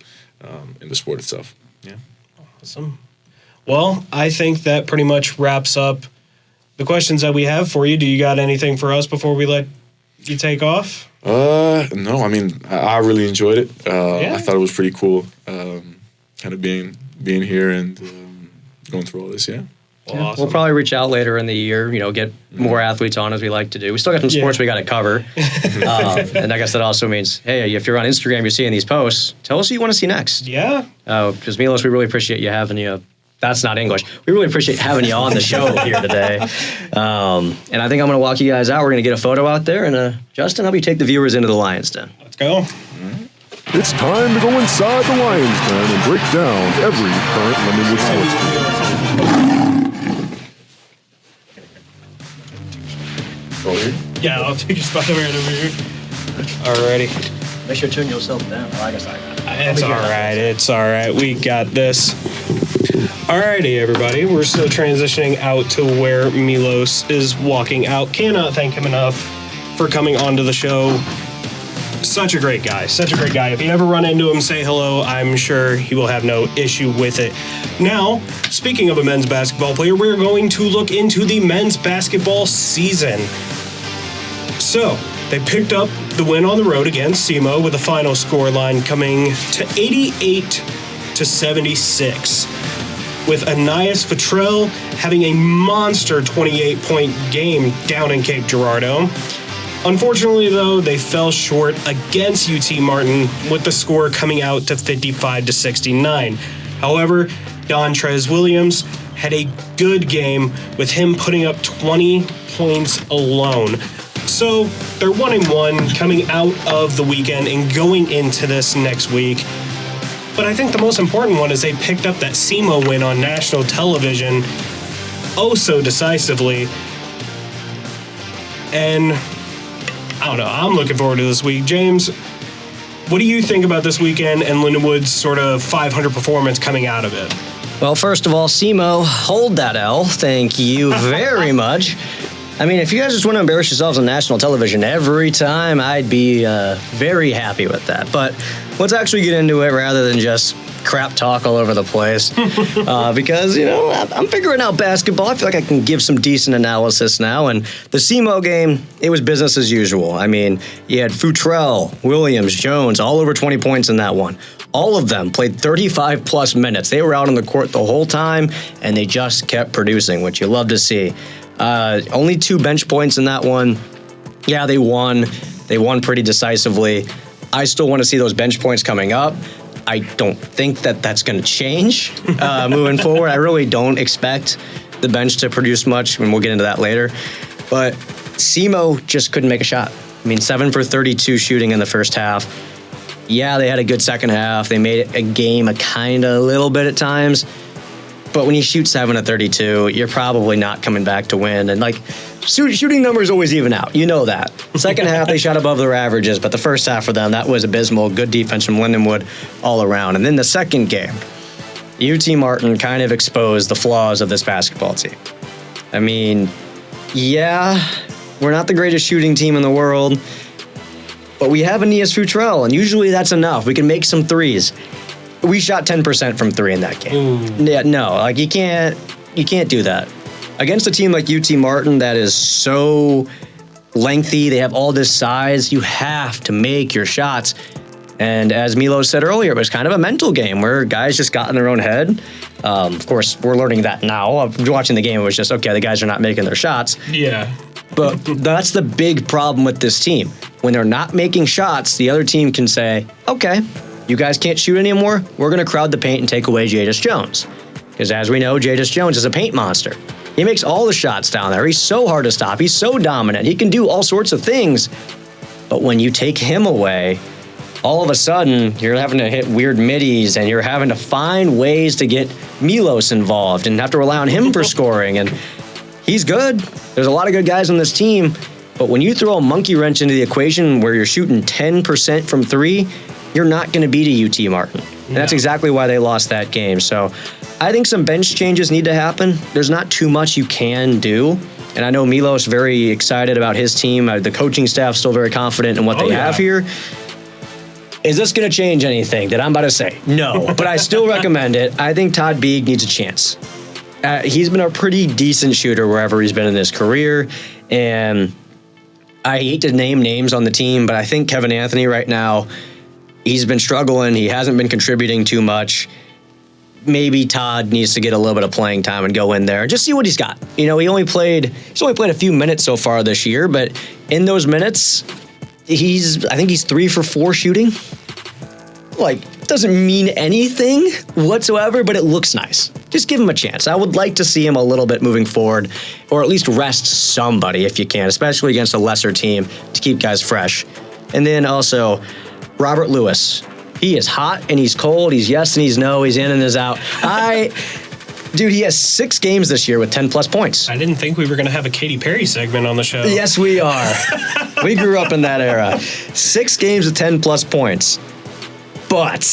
in the sport itself. Yeah. Awesome. Well, I think that pretty much wraps up the questions that we have for you. Do you got anything for us before we let you take off? No. I mean, I really enjoyed it. I thought it was pretty cool, kind of being here and going through all this. Yeah. Well, awesome. We'll probably reach out later in the year, get more athletes on as we like to do. We still got some sports we got to cover. And I guess that also means, hey, if you're on Instagram, you're seeing these posts, tell us who you want to see next. Yeah. Because Milos, we really appreciate you having you. That's not English. We really appreciate having you on the show here today. And I think I'm going to walk you guys out. We're going to get a photo out there. And Justin, help you take the viewers into the Lions Den. Let's go. It's time to go inside the Lions Den and break down every current Lindenwood sports team. Yeah, I'll take your spot right over here. Alrighty. Make sure to turn yourself down. Oh, I guess It's all right. It's all right. We got this. Alrighty, everybody. We're still transitioning out to where Milos is walking out. Cannot thank him enough for coming onto the show. Such a great guy. Such a great guy. If you ever run into him, say hello. I'm sure he will have no issue with it. Now, speaking of a men's basketball player, we're going to look into the men's basketball season. So, they picked up the win on the road against SEMO with a final score line coming to 88-76. With Anias Futrell having a monster 28-point game down in Cape Girardeau. Unfortunately, though, they fell short against UT Martin with the score coming out to 55-69. However, Dontrez Williams had a good game with him putting up 20 points alone. So they're 1-1 coming out of the weekend and going into this next week. But I think the most important one is they picked up that SEMO win on national television oh so decisively. And I don't know, I'm looking forward to this week. James, what do you think about this weekend and Lindenwood's sort of 500 performance coming out of it? Well, first of all, SEMO, hold that L. Thank you very much. I mean, if you guys just want to embarrass yourselves on national television every time, I'd be very happy with that. But let's actually get into it rather than just crap talk all over the place. Because, I'm figuring out basketball. I feel like I can give some decent analysis now. And the SEMO game, it was business as usual. I mean, you had Futrell, Williams, Jones, all over 20 points in that one. All of them played 35-plus minutes. They were out on the court the whole time, and they just kept producing, which you love to see. Only 2 bench points in that one. Yeah, they won. They won pretty decisively. I still want to see those bench points coming up. I don't think that that's going to change moving forward. I really don't expect the bench to produce much, and we'll get into that later. But SEMO just couldn't make a shot. I mean, 7 for 32 shooting in the first half. Yeah, they had a good second half. They made a game a little bit at times. But when you shoot 7 of 32, you're probably not coming back to win. And shooting numbers always even out. You know that. Second half, they shot above their averages, but the first half for them, that was abysmal. Good defense from Lindenwood all around. And then the second game, UT Martin kind of exposed the flaws of this basketball team. I mean, yeah, we're not the greatest shooting team in the world, but we have Anias Futrell, and usually that's enough. We can make some threes. We shot 10% from 3 in that game. Ooh. Yeah, no, you can't do that. against a team like UT Martin that is so lengthy, they have all this size, you have to make your shots. And as Milos said earlier, it was kind of a mental game where guys just got in their own head. Of course, we're learning that now. Watching the game, it was just, okay, the guys are not making their shots. Yeah. But that's the big problem with this team. When they're not making shots, the other team can say, okay, you guys can't shoot anymore. We're going to crowd the paint and take away Jadis Jones. Because as we know, Jadis Jones is a paint monster. He makes all the shots down there. He's so hard to stop. He's so dominant. He can do all sorts of things. But when you take him away, all of a sudden, you're having to hit weird middies and you're having to find ways to get Milos involved and have to rely on him for scoring. And he's good. There's a lot of good guys on this team. But when you throw a monkey wrench into the equation where you're shooting 10% from three, you're not going to beat a UT Martin. And that's exactly why they lost that game. So I think some bench changes need to happen. There's not too much you can do. And I know Milos very excited about his team. The coaching staff still very confident in what they have here. Is this going to change anything that I'm about to say? No, but I still recommend it. I think Todd Beag needs a chance. He's been a pretty decent shooter wherever he's been in his career. And I hate to name names on the team, but I think Kevin Anthony right now, he's been struggling. He hasn't been contributing too much. Maybe Todd needs to get a little bit of playing time and go in there and just see what he's got. You know, he's only played a few minutes so far this year, but in those minutes, I think he's 3 for 4 shooting. Like, doesn't mean anything whatsoever, but it looks nice. Just give him a chance. I would like to see him a little bit moving forward, or at least rest somebody if you can, especially against a lesser team to keep guys fresh. And then also, Robert Lewis. He is hot and he's cold. He's yes and he's no. He's in and he's out. Dude, he has 6 games this year with 10-plus points. I didn't think we were going to have a Katy Perry segment on the show. Yes, we are. We grew up in that era. 6 games with 10-plus points. But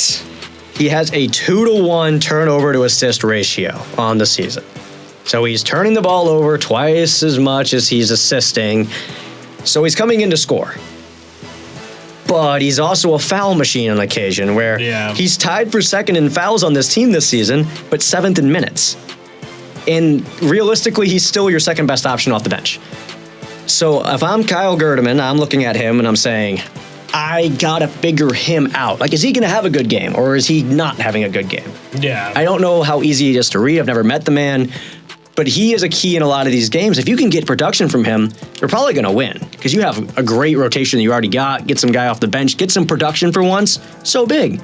he has a 2-to-1 turnover to assist ratio on the season. So he's turning the ball over twice as much as he's assisting. So he's coming in to score. But he's also a foul machine on occasion where he's tied for second in fouls on this team this season, but 7th in minutes. And realistically, he's still your second best option off the bench. So if I'm Kyle Gerdeman, I'm looking at him and I'm saying, I gotta figure him out. Like, is he gonna have a good game or is he not having a good game? Yeah. I don't know how easy it is to read. I've never met the man. But he is a key in a lot of these games. If you can get production from him, you're probably going to win because you have a great rotation that you already got. Get some guy off the bench, get some production for once. So big.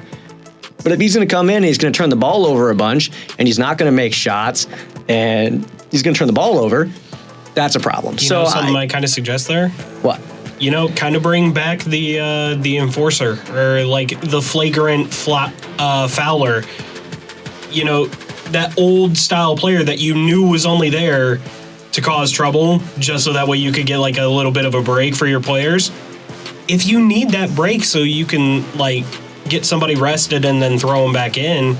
But if he's going to come in and he's going to turn the ball over a bunch and he's not going to make shots and he's going to turn the ball over, that's a problem. You know something I kind of suggest there? What? You know, kind of bring back the enforcer or like the flagrant fouler. You know, that old style player that you knew was only there to cause trouble just so that way you could get like a little bit of a break for your players. If you need that break so you can like get somebody rested and then throw them back in,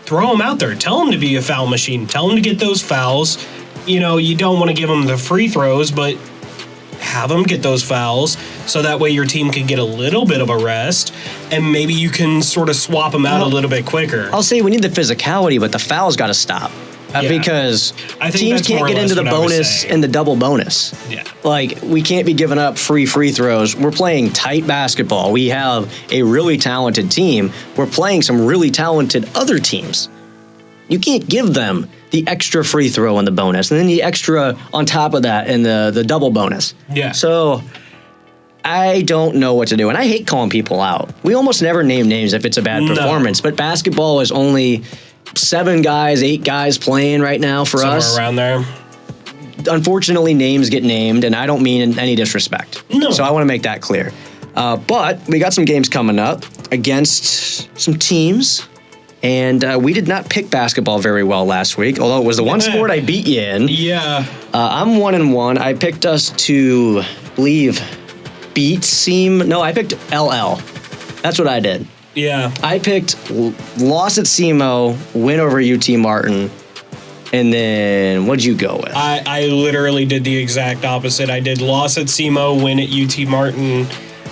throw them out there. Tell them to be a foul machine. Tell them to get those fouls. You know, you don't want to give them the free throws, but have them get those fouls so that way your team can get a little bit of a rest and maybe you can sort of swap them out a little bit quicker. I'll say we need the physicality, but the foul's got to stop. Because teams can't get into the bonus and the double bonus. Yeah. Like, we can't be giving up free throws. We're playing tight basketball. We have a really talented team. We're playing some really talented other teams. You can't give them the extra free throw and the bonus, and then the extra on top of that and the double bonus. Yeah. So I don't know what to do, and I hate calling people out. We almost never name names if it's a bad performance, but basketball is only 7 guys, 8 guys playing right now for us. Somewhere around there. Unfortunately, names get named, and I don't mean in any disrespect. No. So I want to make that clear. But we got some games coming up against some teams. And we did not pick basketball very well last week, although it was the one sport I beat you in. Yeah. I'm 1-1. I picked us to, believe, beat Seam. No, I picked LL. That's what I did. Yeah. I picked loss at SEMO, win over UT Martin, and then what'd you go with? I literally did the exact opposite. I did loss at SEMO, win at UT Martin,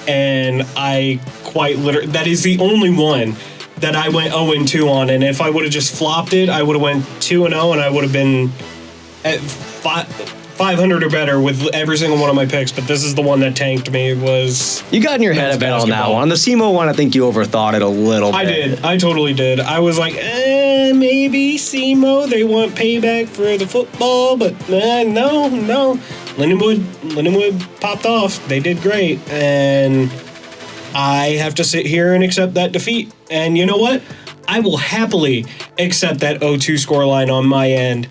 and I quite literally, that is the only one that I went 0-2 on, and if I would have just flopped it, I would have went 2-0, and I would have been at 500 or better with every single one of my picks, but this is the one that tanked me. You got in your head a bit on that one. On the SEMO one, I think you overthought it a little bit. I did. I totally did. I was like, maybe SEMO, they want payback for the football, but no. Lindenwood popped off. They did great, and I have to sit here and accept that defeat. And you know what? I will happily accept that 0-2 scoreline on my end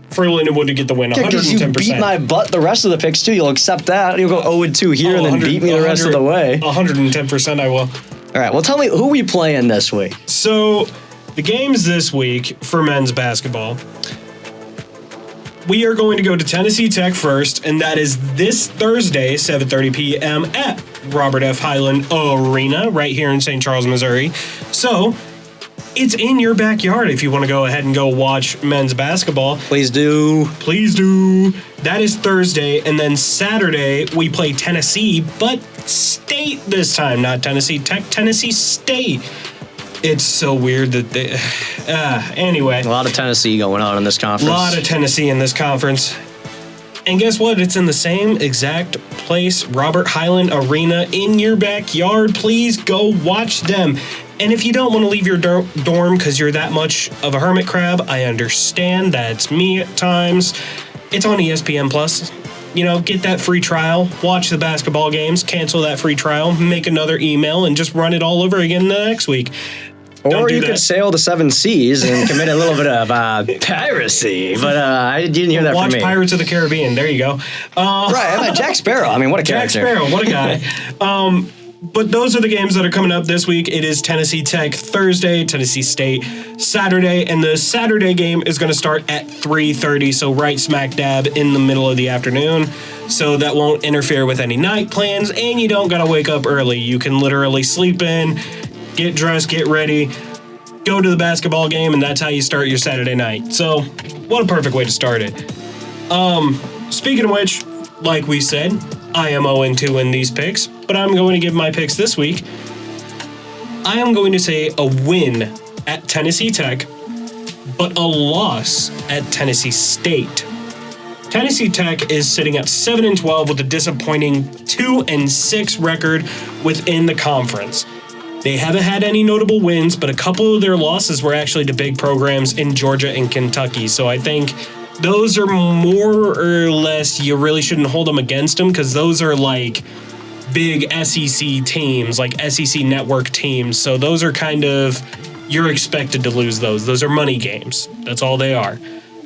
for Lindenwood to get the win, 110%. Because you beat my butt the rest of the picks, too. You'll accept that. You'll go 0-2 here and then beat me the rest of the way. 110% I will. All right, well, tell me, who we playing this week? So, the games this week for men's basketball, we are going to go to Tennessee Tech first, and that is this Thursday, 7:30 p.m. at Robert F. Highland Arena, right here in St. Charles, Missouri. So, it's in your backyard if you want to go ahead and go watch men's basketball. Please do. Please do. That is Thursday, and then Saturday we play Tennessee, but State this time, not Tennessee Tech, Tennessee State. It's so weird that they... anyway. A lot of Tennessee going on in this conference. A lot of Tennessee in this conference. And guess what? It's in the same exact place, Robert Highland Arena, in your backyard. Please go watch them. And if you don't want to leave your dorm because you're that much of a hermit crab, I understand. That's me at times. It's on ESPN Plus. You know, get that free trial, watch the basketball games, cancel that free trial, make another email, and just run it all over again the next week. Or you could sail the 7 seas and commit a little bit of piracy. But I didn't hear that from me. Watch Pirates of the Caribbean. There you go. Right, Jack Sparrow. I mean, what a character. Jack Sparrow, what a guy. But those are the games that are coming up this week. It is Tennessee Tech Thursday, Tennessee State Saturday, and the Saturday game is going to start at 3:30, so right smack dab in the middle of the afternoon. So that won't interfere with any night plans, and you don't got to wake up early. You can literally sleep in, get dressed, get ready, go to the basketball game, and that's how you start your Saturday night. So what a perfect way to start it. Speaking of which, like we said, I am 0-2 in these picks, but I'm going to give my picks this week. I am going to say a win at Tennessee Tech, but a loss at Tennessee State. Tennessee Tech is sitting at 7-12 with a disappointing 2-6 record within the conference. They haven't had any notable wins, but a couple of their losses were actually to big programs in Georgia and Kentucky. So I think those are more or less, you really shouldn't hold them against them because those are like big SEC teams, like SEC network teams. So those are kind of, you're expected to lose those. Those are money games. That's all they are.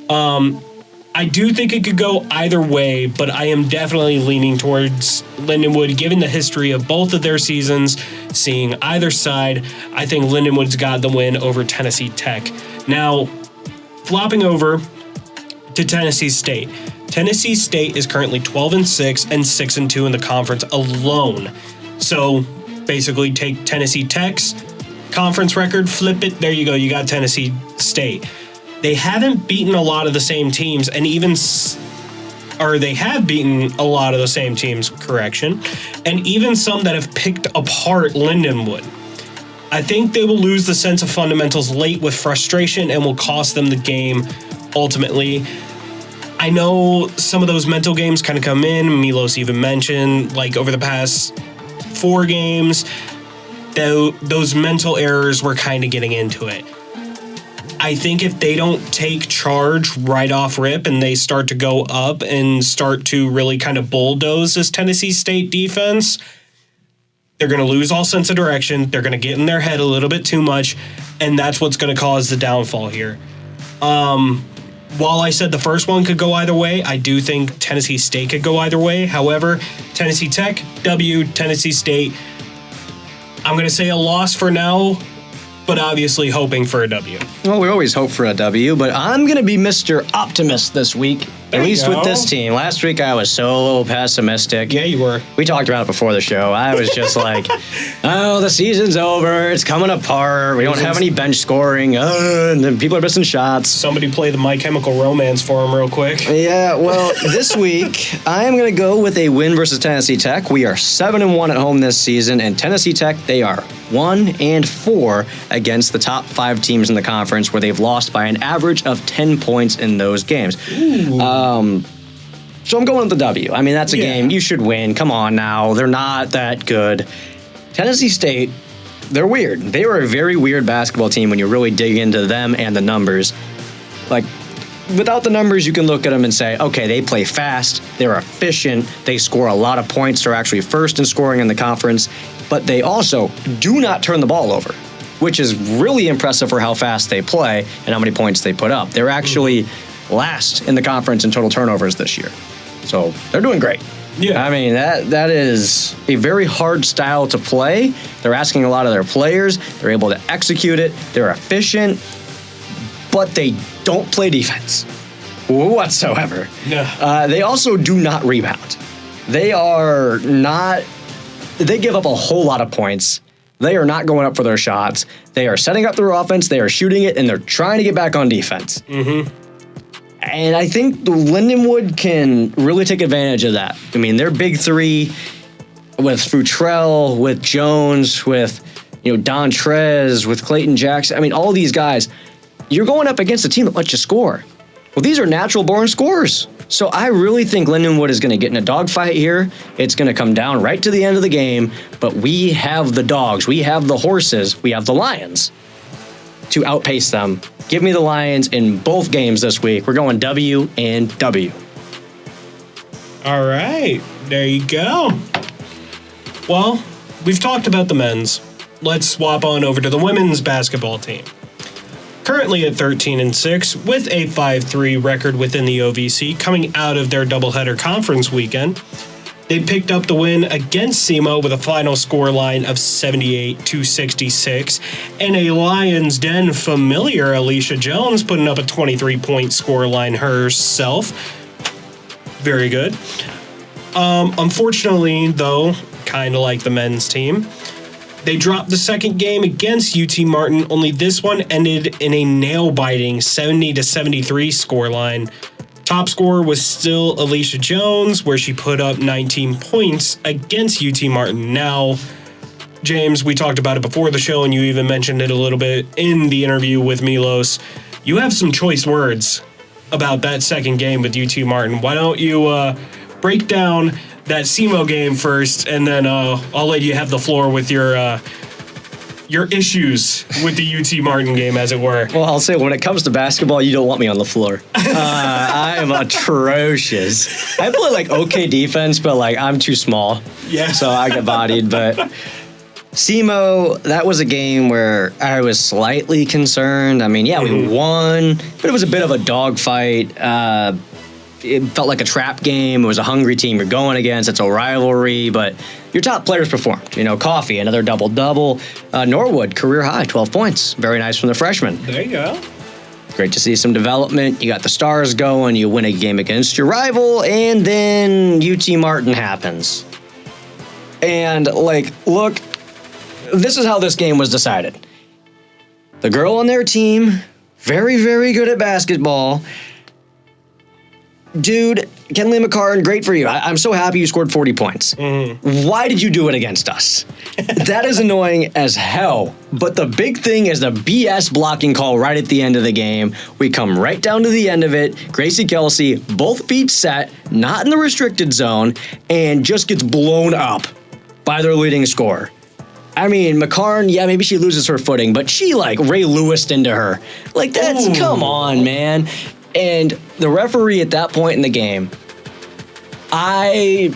I do think it could go either way, but I am definitely leaning towards Lindenwood, given the history of both of their seasons, seeing either side. I think Lindenwood's got the win over Tennessee Tech. Now, flopping over to Tennessee State. Tennessee State is currently 12-6 and 6-2 in the conference alone. So basically take Tennessee Tech's conference record, flip it, there you go, you got Tennessee State. They haven't beaten a lot of the same teams, and they have beaten a lot of the same teams, correction, and even some that have picked apart Lindenwood. I think they will lose the sense of fundamentals late with frustration and will cost them the game ultimately. I know some of those mental games kind of come in. Milos even mentioned, like over the past 4 games, those mental errors were kind of getting into it. I think if they don't take charge right off rip and they start to go up and start to really kind of bulldoze this Tennessee State defense, they're going to lose all sense of direction. They're going to get in their head a little bit too much, and that's what's going to cause the downfall here. While I said the first one could go either way, I do think Tennessee State could go either way. However, Tennessee Tech, W, Tennessee State, I'm going to say a loss for now, but obviously hoping for a W. Well, we always hope for a W, but I'm going to be Mr. Optimist this week, At least with this team. Last week I was so pessimistic. Yeah, you were. We talked about it before the show. I was just like, oh, the season's over. It's coming apart. We don't have any bench scoring. And then people are missing shots. Somebody play the My Chemical Romance for him real quick. Yeah, well, this week I am going to go with a win versus Tennessee Tech. We are 7-1 at home this season, and Tennessee Tech, they are 1-4 against the top 5 teams in the conference, where they've lost by an average of 10 points in those games. So I'm going with the W. I mean, that's a game you should win. Come on now. They're not that good. Tennessee State, they're weird. They were a very weird basketball team when you really dig into them and the numbers. Like, without the numbers, you can look at them and say, okay, they play fast, they're efficient, they score a lot of points, they're actually first in scoring in the conference, but they also do not turn the ball over, which is really impressive for how fast they play and how many points they put up. They're actually last in the conference in total turnovers this year. So they're doing great. Yeah. I mean, that is a very hard style to play. They're asking a lot of their players. They're able to execute it. They're efficient, but they don't play defense whatsoever. Yeah. They also do not rebound. They give up a whole lot of points. They are not going up for their shots. They are setting up their offense. They are shooting it, and they're trying to get back on defense. Mm-hmm. And I think the Lindenwood can really take advantage of that. I mean, their big three with Futrell, with Jones, with Don Trez, with Clayton Jackson. I mean, all these guys, you're going up against a team that lets you score. Well, these are natural-born scorers. So I really think Lindenwood is going to get in a dogfight here. It's going to come down right to the end of the game, but we have the dogs, we have the horses, we have the Lions to outpace them. Give me the Lions in both games this week. We're going W and W. All right, there you go. Well, we've talked about the men's. Let's swap on over to the women's basketball team. Currently at 13-6 with a 5-3 record within the OVC coming out of their doubleheader conference weekend. They picked up the win against SEMO with a final score line of 78-66, and a Lions Den familiar, Alicia Jones, putting up a 23-point score line herself. Very good. Unfortunately, though, kind of like the men's team, they dropped the second game against UT Martin, only this one ended in a nail-biting 70-73 scoreline. Top scorer was still Alicia Jones, where she put up 19 points against UT Martin. Now, James, we talked about it before the show, and you even mentioned it a little bit in the interview with Milos. You have some choice words about that second game with UT Martin. Why don't you break down that SEMO game first, and then I'll let you have the floor with your issues with the UT Martin game, as it were. Well, I'll say, when it comes to basketball, you don't want me on the floor. I am atrocious. I play okay defense, but I'm too small. Yeah. So I get bodied. But SEMO, that was a game where I was slightly concerned. I mean, we won, but it was a bit of a dogfight. It felt like a trap game. It was a hungry team you're going against. It's a rivalry, but your top players performed. Coffee, another double-double. Norwood, career high, 12 points. Very nice from the freshman. There you go. Great to see some development. You got the stars going. You win a game against your rival, and then UT Martin happens. And, look, this is how this game was decided. The girl on their team, very, very good at basketball. Dude, Kenley McCarran, great for you. I'm so happy you scored 40 points. Mm-hmm. Why did you do it against us? That is annoying as hell. But the big thing is the BS blocking call right at the end of the game. We come right down to the end of it. Gracie Kelsey, both feet set, not in the restricted zone, and just gets blown up by their leading scorer. I mean, McCarran, maybe she loses her footing, but she Ray Lewis'd into her. Come on, man. And the referee at that point in the game, I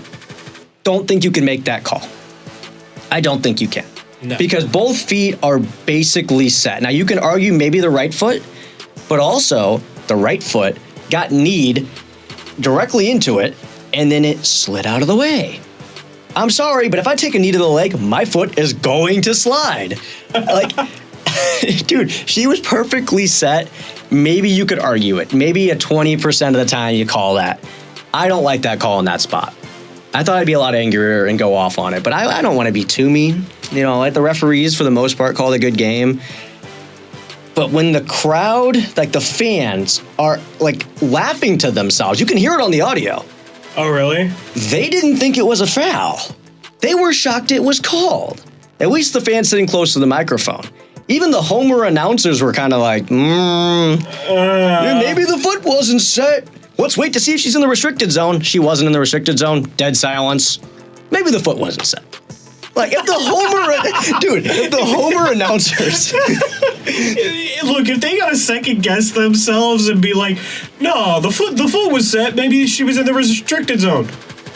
don't think you can make that call. I don't think you can. No. Because both feet are basically set. Now, you can argue maybe the right foot, but also the right foot got kneed directly into it, and then it slid out of the way. I'm sorry, but if I take a knee to the leg, my foot is going to slide. Dude, she was perfectly set. Maybe you could argue it. Maybe at 20% of the time you call that. I don't like that call in that spot. I thought I'd be a lot angrier and go off on it, but I don't want to be too mean. You know, like the referees, for the most part, called a good game. But when the crowd, like the fans, are like laughing to themselves, you can hear it on the audio. Oh, really? They didn't think it was a foul. They were shocked it was called. At least the fans sitting close to the microphone. Even the Homer announcers were kind of like, maybe the foot wasn't set. Let's wait to see if she's in the restricted zone. She wasn't in the restricted zone. Dead silence. Maybe the foot wasn't set. Like, if the Homer announcers. Look, if they got to second guess themselves and be like, no, the foot was set. Maybe she was in the restricted zone.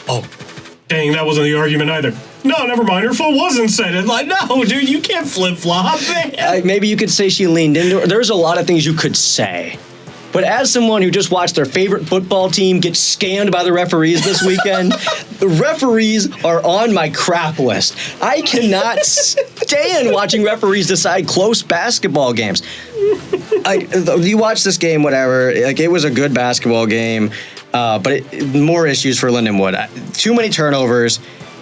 Oh, dang, that wasn't the argument either. No, never mind. Her foot wasn't set. It's like, no, dude, you can't flip-flop. Maybe you could say she leaned into her. There's a lot of things you could say. But as someone who just watched their favorite football team get scanned by the referees this weekend, the referees are on my crap list. I cannot stand watching referees decide close basketball games. You watch this game, whatever. Like, it was a good basketball game, but more issues for Lindenwood. Too many turnovers.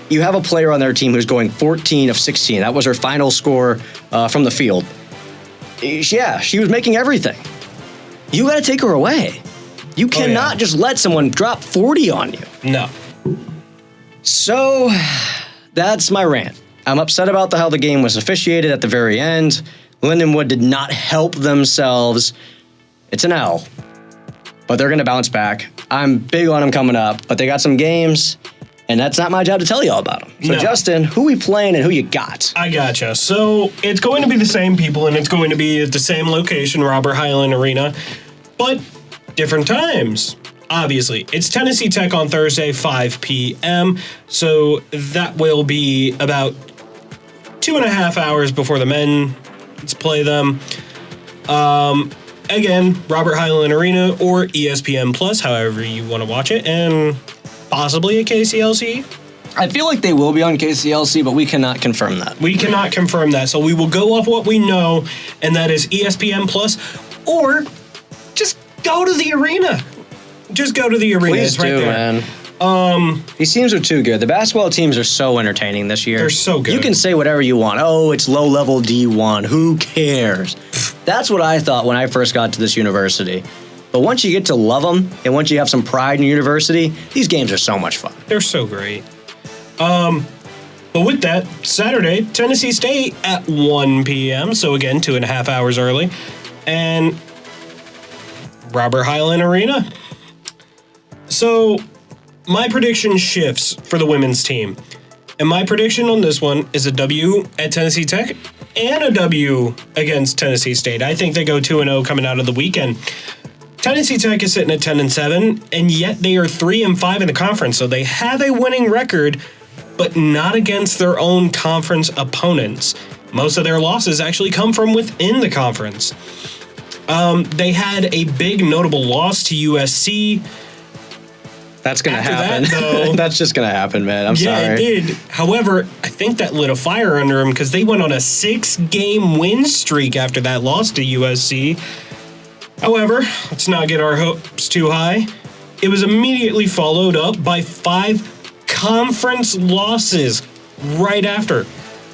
You have a player on their team who's going 14 of 16. That was her final score from the field. Yeah, she was making everything. You got to take her away. You cannot just let someone drop 40 on you. No. So, that's my rant. I'm upset about how the game was officiated at the very end. Lindenwood did not help themselves. It's an L. But they're going to bounce back. I'm big on them coming up, but they got some games, and that's not my job to tell you all about them. So, Justin, who we playing and who you got? I gotcha. So, it's going to be the same people, and it's going to be at the same location, Robert Highland Arena, but different times. Obviously, it's Tennessee Tech on Thursday, 5 p.m., so that will be about 2.5 hours before the men play them. Again, Robert Highland Arena or ESPN Plus, however you want to watch it, and possibly a KCLC. I feel like they will be on KCLC, but we cannot confirm that. We cannot confirm that, so we will go off what we know, and that is ESPN Plus, or just go to the arena. Just go to the arena. Please it's right do, there. Man. These teams are too good. The basketball teams are so entertaining this year. They're so good. You can say whatever you want. Oh, it's low-level D1. Who cares? That's what I thought when I first got to this university. But once you get to love them, and once you have some pride in your university, these games are so much fun. They're so great. But with that, Saturday, Tennessee State at 1 p.m., so again, 2.5 hours early, and Robert Highland Arena. So, my prediction shifts for the women's team. And my prediction on this one is a W at Tennessee Tech and a W against Tennessee State. I think they go 2-0 coming out of the weekend. Tennessee Tech is sitting at 10-7, and yet they are 3-5 in the conference, so they have a winning record, but not against their own conference opponents. Most of their losses actually come from within the conference. They had a big notable loss to USC. That's going to happen. That, though, that's just going to happen, man. I'm sorry. Yeah, it did. However, I think that lit a fire under them because they went on a 6-game win streak after that loss to USC. However, let's not get our hopes too high. It was immediately followed up by 5 conference losses right after.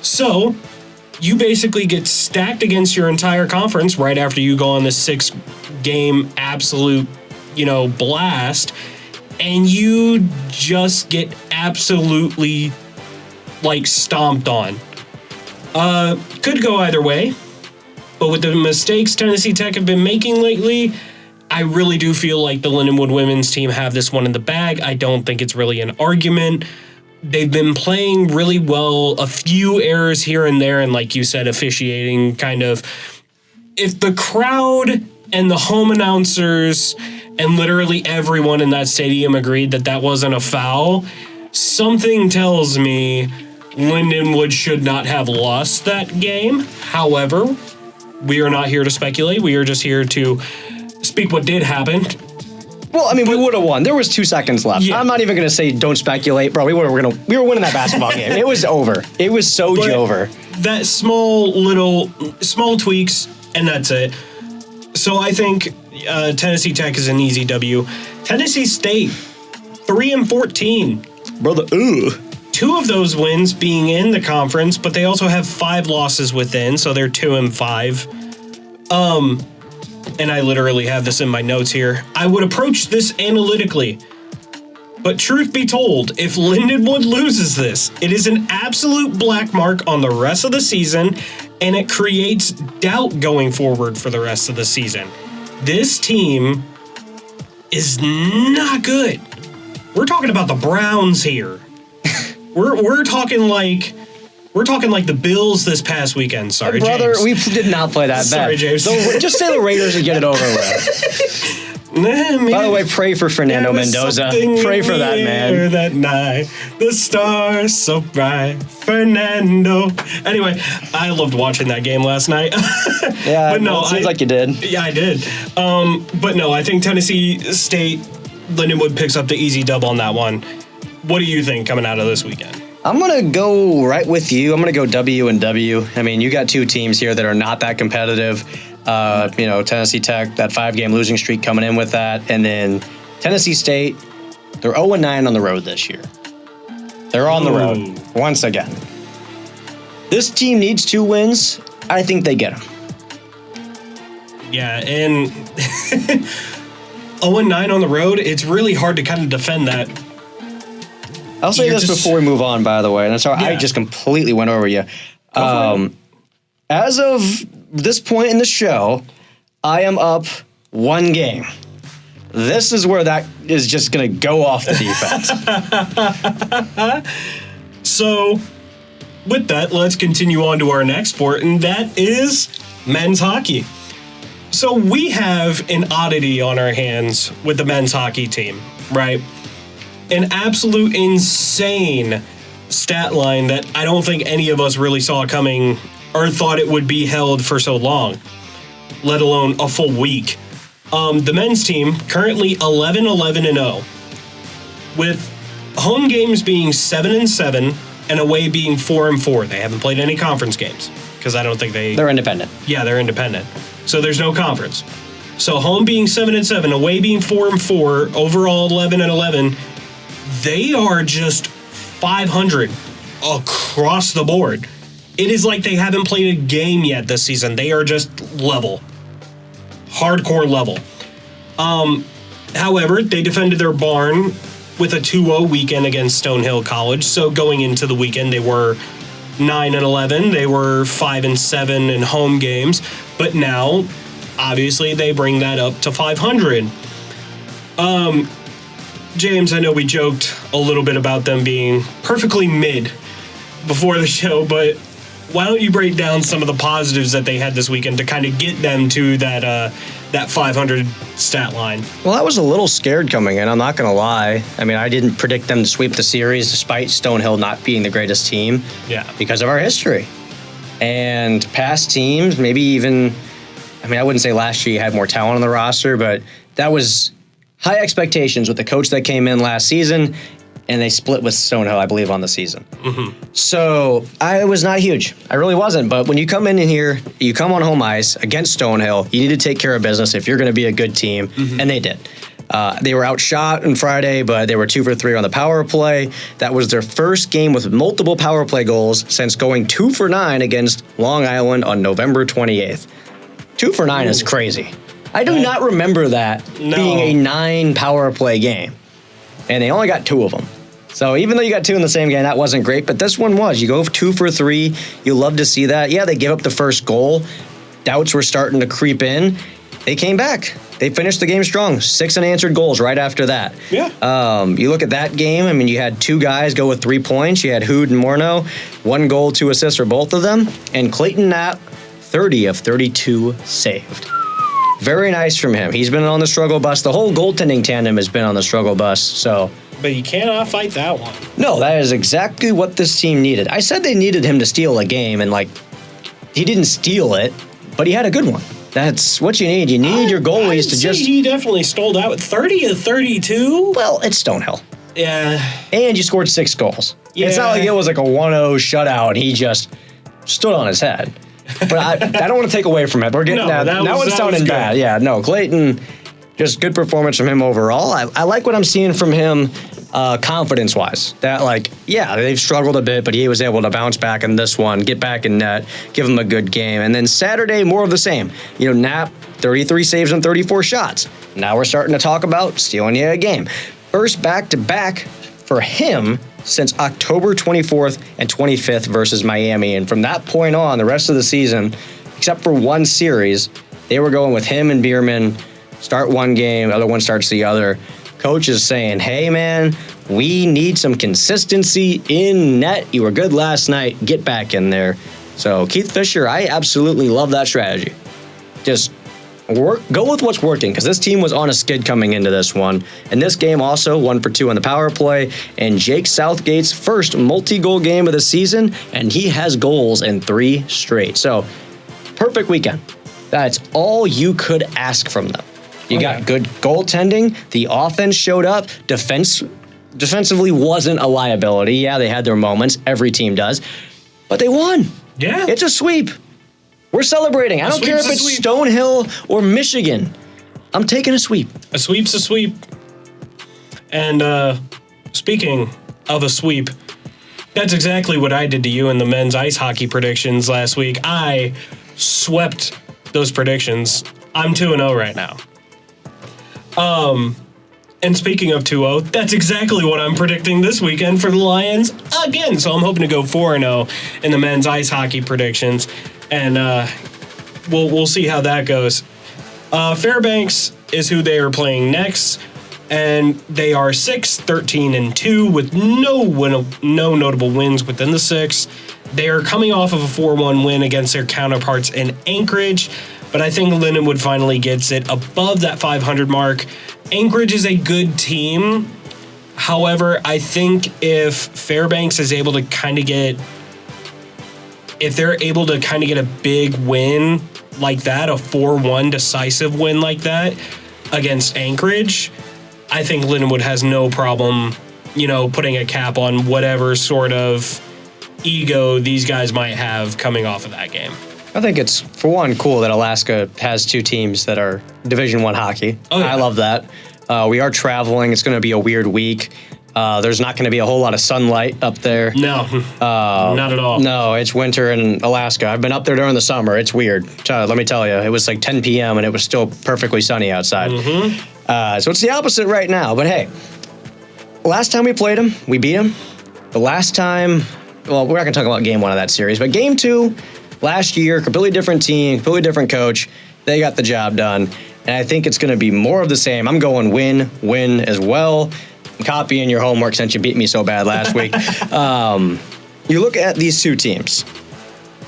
So, you basically get stacked against your entire conference right after you go on this 6-game absolute, blast, and you just get absolutely, stomped on. Could go either way, but with the mistakes Tennessee Tech have been making lately, I really do feel like the Lindenwood women's team have this one in the bag. I don't think it's really an argument. They've been playing really well, a few errors here and there, and like you said, officiating kind of. If the crowd and the home announcers and literally everyone in that stadium agreed that that wasn't a foul, something tells me Lindenwood should not have lost that game. However, we are not here to speculate. We are just here to speak what did happen. Well, I mean, we would have won. There was 2 seconds left. Yeah. I'm not even going to say don't speculate, bro. We were winning that basketball game. It was over. It was so over. That small tweaks, and that's it. So I think Tennessee Tech is an easy W. Tennessee State, 3-14. Brother, ooh. 2 of those wins being in the conference, but they also have 5 losses within, so they're 2-5. And I literally have this in my notes here. I would approach this analytically. But truth be told, if Lindenwood loses this, it is an absolute black mark on the rest of the season, and it creates doubt going forward for the rest of the season. This team is not good. We're talking about the Browns here. We're talking like the Bills this past weekend. Sorry, Brother, James. we did not play that bad. Sorry, James. Just say the Raiders and get it over with. By the way, pray for Fernando Mendoza. Pray for that man. That night, the stars so bright, Fernando. Anyway, I loved watching that game last night. Yeah, but no, it seems like you did. Yeah, I did. But no, I think Tennessee State, Lindenwood picks up the easy dub on that one. What do you think coming out of this weekend? I'm going to go right with you. I'm going to go W and W. I mean, you got 2 teams here that are not that competitive. Tennessee Tech, that 5-game losing streak coming in with that. And then Tennessee State, they're 0-9 on the road this year. They're on the road once again. This team needs 2 wins. I think they get them. Yeah, and 0-9 on the road, it's really hard to kind of defend that. I'll say this before we move on, by the way. And I'm sorry, Yeah. I just completely went over you. As of this point in the show, I am up 1 game. This is where that is just going to go off the defense. So, with that, let's continue on to our next sport, and that is men's hockey. So we have an oddity on our hands with the men's hockey team, right? An absolute insane stat line that I don't think any of us really saw coming or thought it would be held for so long, let alone a full week. The men's team currently 11-11-0, with home games being 7-7 and away being 4-4. They haven't played any conference games because I don't think They're independent. Yeah, they're independent. So there's no conference. So home being 7-7, away being 4-4, overall 11-11. They are just 500 across the board. It is like they haven't played a game yet this season. They are just level. Hardcore level. However, they defended their barn with a 2-0 weekend against Stonehill College. So going into the weekend, they were 9-11. They were 5-7 in home games. But now, obviously, they bring that up to 500. James, I know we joked a little bit about them being perfectly mid before the show, but why don't you break down some of the positives that they had this weekend to kind of get them to that 500 stat line? Well, I was a little scared coming in, I'm not going to lie. I mean, I didn't predict them to sweep the series despite Stonehill not being the greatest team. Yeah. Because of our history. And past teams, maybe even, I mean, I wouldn't say last year you had more talent on the roster, but that was high expectations with the coach that came in last season, and they split with Stonehill, I believe, on the season. Mm-hmm. So I was not huge. I really wasn't. But when you come in here, you come on home ice against Stonehill, you need to take care of business if you're going to be a good team, and they did. They were outshot on Friday, but they were 2 for 3 on the power play. That was their first game with multiple power play goals since going 2 for 9 against Long Island on November 28th. 2 for 9 is crazy. I do not remember that being a 9 power play game. And they only got 2 of them. So even though you got 2 in the same game, that wasn't great. But this one was. You go 2 for 3. You love to see that. Yeah, they give up the first goal. Doubts were starting to creep in. They came back. They finished the game strong. 6 unanswered goals right after that. Yeah. You look at that game. I mean, you had 2 guys go with 3 points. You had Hood and Morneau. 1 goal, 2 assists for both of them. And Clayton Knapp, 30 of 32 saved. Very nice from him. He's been on the struggle bus. The whole goaltending tandem has been on the struggle bus. So, But you cannot fight that one. no, that is exactly what this team needed. I said they needed him to steal a game, and he didn't steal it, but he had a good one. That's what you need. You need your goalies to just... He definitely stole out with 30 of 32. Well, it's Stonehill. Yeah. And you scored 6 goals. Yeah. It's not like it was like a 1-0 shutout and he just stood on his head. But I don't want to take away from it. We're getting now it's sounding bad. Yeah, no, Clayton, just good performance from him overall. I like what I'm seeing from him confidence-wise. That, like, yeah, they've struggled a bit, but he was able to bounce back in this one, get back in net, give him a good game. And then Saturday, more of the same. You know, Knapp, 33 saves and 34 shots. Now we're starting to talk about stealing you a game. First back-to-back for him since October 24th and 25th versus Miami. And from that point on, the rest of the season, except for one series, they were going with him and Bierman, start one game, other one starts the other. Coach is saying, hey, man, we need some consistency in net. You were good last night. Get back in there. So Keith Fisher, I absolutely love that strategy. Just go with what's working, because this team was on a skid coming into this one. And this game also 1 for 2 on the power play, and Jake Southgate's first multi-goal game of the season, and he has goals in 3 straight. So perfect weekend. That's all you could ask from them. You got good goaltending. The offense showed up. Defensively wasn't a liability. Yeah, they had their moments. Every team does. But they won. Yeah. It's a sweep. We're celebrating. I don't care if it's Stonehill or Michigan. I'm taking a sweep. A sweep's a sweep. And speaking of a sweep, that's exactly what I did to you in the men's ice hockey predictions last week. I swept those predictions. I'm 2-0 right now. And speaking of 2-0, that's exactly what I'm predicting this weekend for the Lions again. So I'm hoping to go 4-0 in the men's ice hockey predictions. And we'll see how that goes. Fairbanks is who they are playing next, and they are 6-13-2 with no notable wins within the 6. They are coming off of a 4-1 win against their counterparts in Anchorage, but I think Lindenwood finally gets it above that 500 mark. Anchorage is a good team. However, I think if Fairbanks is able to if they're able to kind of get a big win like that, a 4-1 decisive win like that against Anchorage, I think Lindenwood has no problem, putting a cap on whatever sort of ego these guys might have coming off of that game. I think it's, for one, cool that Alaska has 2 teams that are Division I hockey. Oh, yeah. I love that. We are traveling. It's going to be a weird week. There's not going to be a whole lot of sunlight up there. No, not at all. No, it's winter in Alaska. I've been up there during the summer. It's weird. Let me tell you, it was like 10 p.m. and it was still perfectly sunny outside. Mm-hmm. So it's the opposite right now. But hey, last time we played them, we beat them. The last time, well, we're not going to talk about game 1 of that series, but game 2, last year, completely different team, completely different coach. They got the job done. And I think it's going to be more of the same. I'm going win as well. I'm copying your homework since you beat me so bad last week. You look at these 2 teams.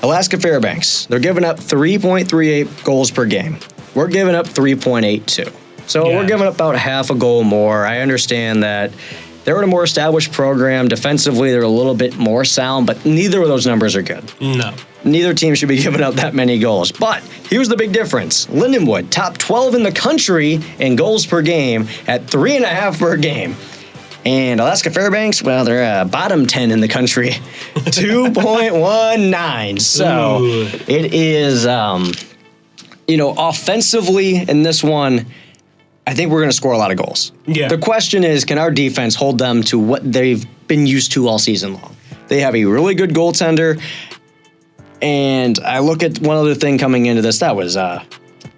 Alaska Fairbanks, they're giving up 3.38 goals per game. We're giving up 3.82. So we're giving up about half a goal more. I understand that they're in a more established program. Defensively, they're a little bit more sound, but neither of those numbers are good. No. Neither team should be giving up that many goals. But here's the big difference. Lindenwood, top 12 in the country in goals per game at 3.5 per game. And Alaska Fairbanks, well, they're bottom 10 in the country, 2.19. So it is, offensively in this one, I think we're going to score a lot of goals. Yeah. The question is, can our defense hold them to what they've been used to all season long? They have a really good goaltender. And I look at one other thing coming into this. That was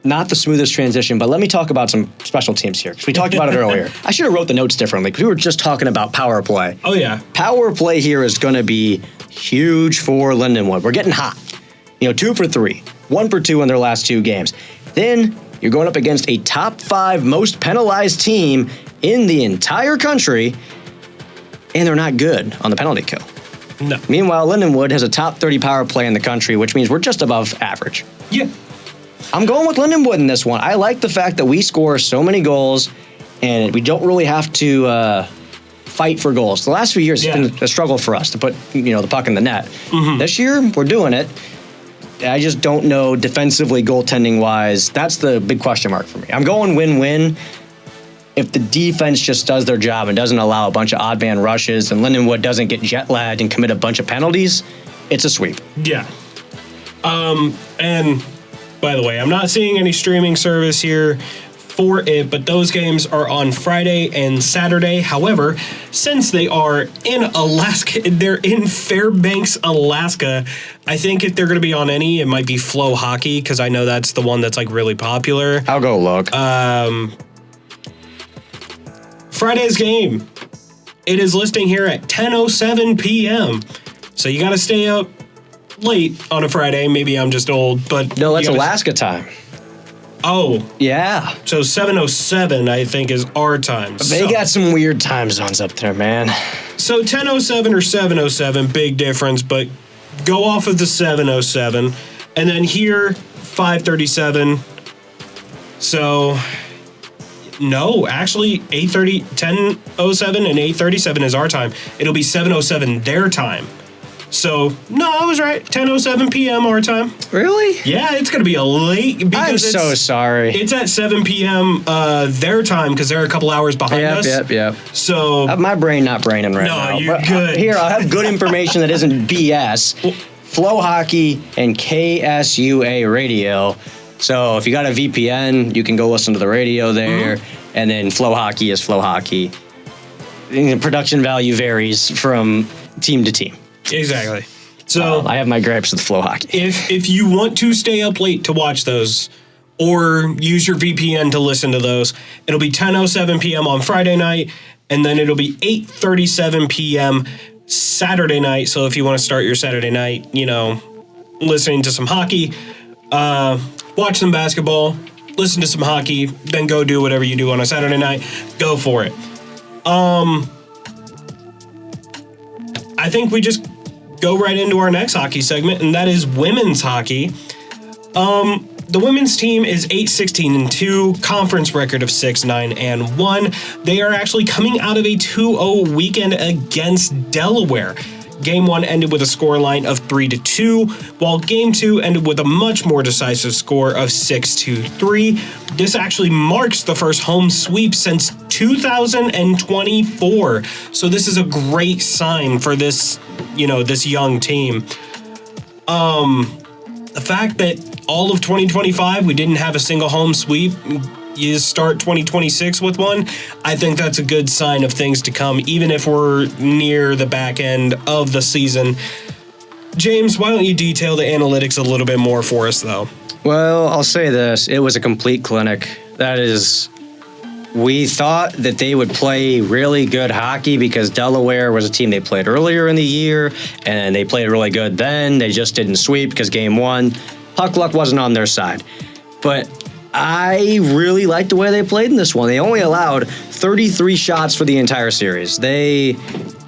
not the smoothest transition, but let me talk about some special teams here, because we talked about it earlier. I should have wrote the notes differently, because we were just talking about power play. Oh, yeah. Power play here is going to be huge for Lindenwood. We're getting hot. 2 for 3, 1 for 2 in their last 2 games. Then you're going up against a top 5 most penalized team in the entire country, and they're not good on the penalty kill. No. Meanwhile, Lindenwood has a top 30 power play in the country, which means we're just above average. Yeah. I'm going with Lindenwood in this one. I like the fact that we score so many goals, and we don't really have to fight for goals. The last few years, it's been a struggle for us to put the puck in the net. Mm-hmm. This year, we're doing it. I just don't know defensively, goaltending-wise. That's the big question mark for me. I'm going win-win. If the defense just does their job and doesn't allow a bunch of odd man rushes and Lindenwood doesn't get jet-lagged and commit a bunch of penalties, it's a sweep. Yeah. And by the way, I'm not seeing any streaming service here for it, but those games are on Friday and Saturday. However, since they are in Alaska, they're in Fairbanks, Alaska. I think if they're going to be on any, it might be Flow Hockey, because I know that's the one that's like really popular. I'll go look. Friday's game. It is listing here at 10:07 p.m. So you got to stay up late on a Friday. Maybe I'm just old, but no, that's Alaska time. Oh. Yeah. So 7:07, I think, is our time. They got some weird time zones up there, man. So 10:07 or 7:07, big difference, but go off of the 7:07. And then here, 5:37. So, no, actually, 10:07 and 8:37 is our time. It'll be 7:07 their time. So, no, I was right. 10:07 p.m. our time. Really? Yeah, it's going to be a late. Because I'm so sorry. It's at 7 p.m. Their time because they're a couple hours behind us. Yep. So my brain not braining right now. No, you're but, good. Here, I'll have good information that isn't BS. Flow Hockey and KSUA Radio. So if you got a VPN, you can go listen to the radio there. Mm-hmm. And then Flow Hockey is Flow Hockey. The production value varies from team to team. Exactly. So I have my gripes with Flow Hockey. If you want to stay up late to watch those or use your VPN to listen to those, it'll be 10:07 p.m. on Friday night, and then it'll be 8:37 p.m. Saturday night. So if you want to start your Saturday night, listening to some hockey, watch some basketball, listen to some hockey, then go do whatever you do on a Saturday night, go for it. I think we just go right into our next hockey segment, and that is women's hockey. The women's team is 8-16-2, conference record of 6-9-1. They are actually coming out of a 2-0 weekend against Delaware. Game 1 ended with a scoreline of 3-2, while Game 2 ended with a much more decisive score of 6-3. This actually marks the first home sweep since 2024. So this is a great sign for this, this young team. The fact that all of 2025 we didn't have a single home sweep, you start 2026 with one, I think that's a good sign of things to come, even if we're near the back end of the season. James, why don't you detail the analytics a little bit more for us, though? Well, I'll say this. It was a complete clinic. That is, we thought that they would play really good hockey because Delaware was a team they played earlier in the year, and they played really good then. They just didn't sweep because Game 1, puck luck wasn't on their side. But I really liked the way they played in this one. They only allowed 33 shots for the entire series. They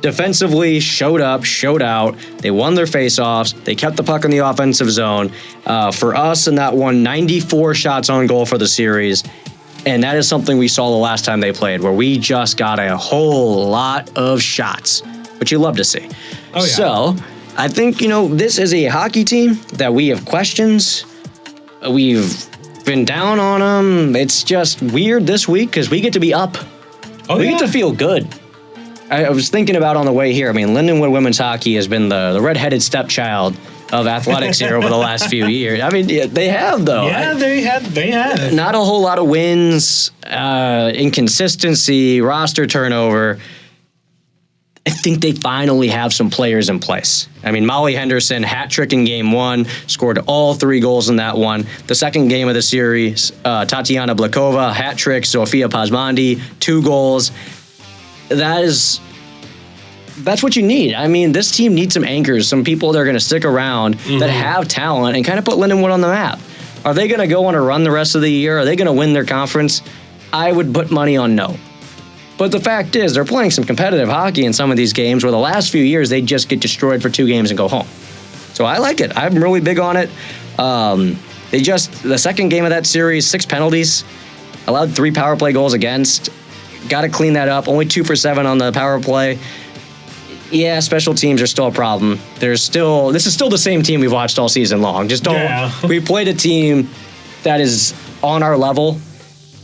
defensively showed up, showed out. They won their faceoffs. They kept the puck in the offensive zone. For us in that one, 94 shots on goal for the series. And that is something we saw the last time they played, where we just got a whole lot of shots, which you love to see. Oh, yeah. So I think, this is a hockey team that we have questions. We've been down on them. It's just weird this week because we get to be up. We get to feel good. I was thinking about on the way here, Lindenwood women's hockey has been the redheaded stepchild of athletics here over the last few years. They have, though. Yeah, they have. Not a whole lot of wins, inconsistency, roster turnover. I think they finally have some players in place. Molly Henderson, hat trick in Game 1, scored all 3 goals in that one. The second game of the series, Tatiana Blakova, hat trick, Sofia Pazmandi, 2 goals. That's what you need. This team needs some anchors, some people that are going to stick around that have talent and kind of put Lindenwood on the map. Are they going to go on a run the rest of the year? Are they going to win their conference? I would put money on no. But the fact is, they're playing some competitive hockey in some of these games where the last few years they just get destroyed for 2 games and go home. So I like it. I'm really big on it. The second game of that series, 6 penalties, allowed 3 power play goals against. Got to clean that up. Only 2 for 7 on the power play. Yeah, special teams are still a problem. This is still the same team we've watched all season long. Just don't. Yeah. We played a team that is on our level,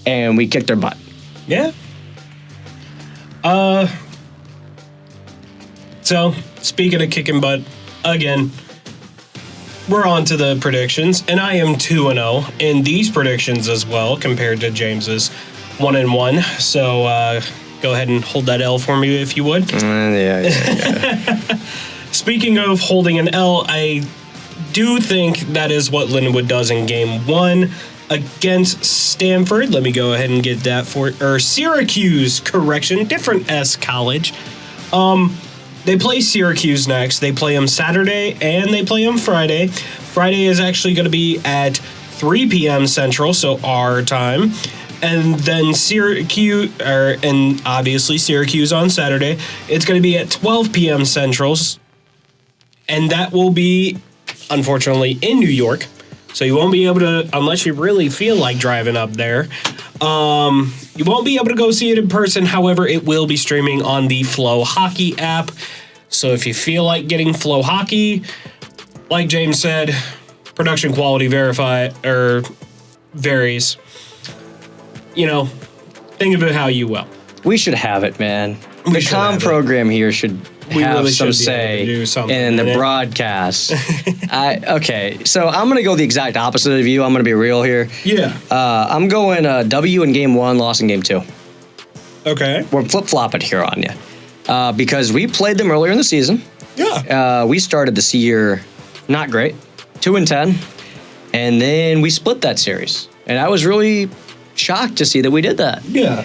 and we kicked their butt. Yeah. So, speaking of kicking butt, again, we're on to the predictions, and I am 2-0 in these predictions as well, compared to James's 1-1. So, go ahead and hold that L for me if you would. Yeah. Speaking of holding an L, I do think that is what Lindenwood does in game 1 against Stanford. Let me go ahead and get that or Syracuse, correction, different S college. They play Syracuse next. They play them Saturday and they play them Friday. Friday is actually going to be at 3 p.m. Central, so our time. And then obviously Syracuse on Saturday. It's going to be at 12 p.m. Central. And that will be, unfortunately, in New York. So you won't be able to, unless you really feel like driving up there, you won't be able to go see it in person. However, it will be streaming on the Flow Hockey app. So if you feel like getting Flow Hockey, like James said, production quality varies. You know, think of it how you will. We should have it, man. The comm program here should have really some should say in the broadcast. Okay, so I'm going to go the exact opposite of you. I'm going to be real here. Yeah. I'm going W in game 1, loss in game 2. Okay. We're flip-flopping here on you. Because we played them earlier in the season. Yeah. We started this year not great, 2-10, and then we split that series. And I was really shocked to see that we did that. Yeah.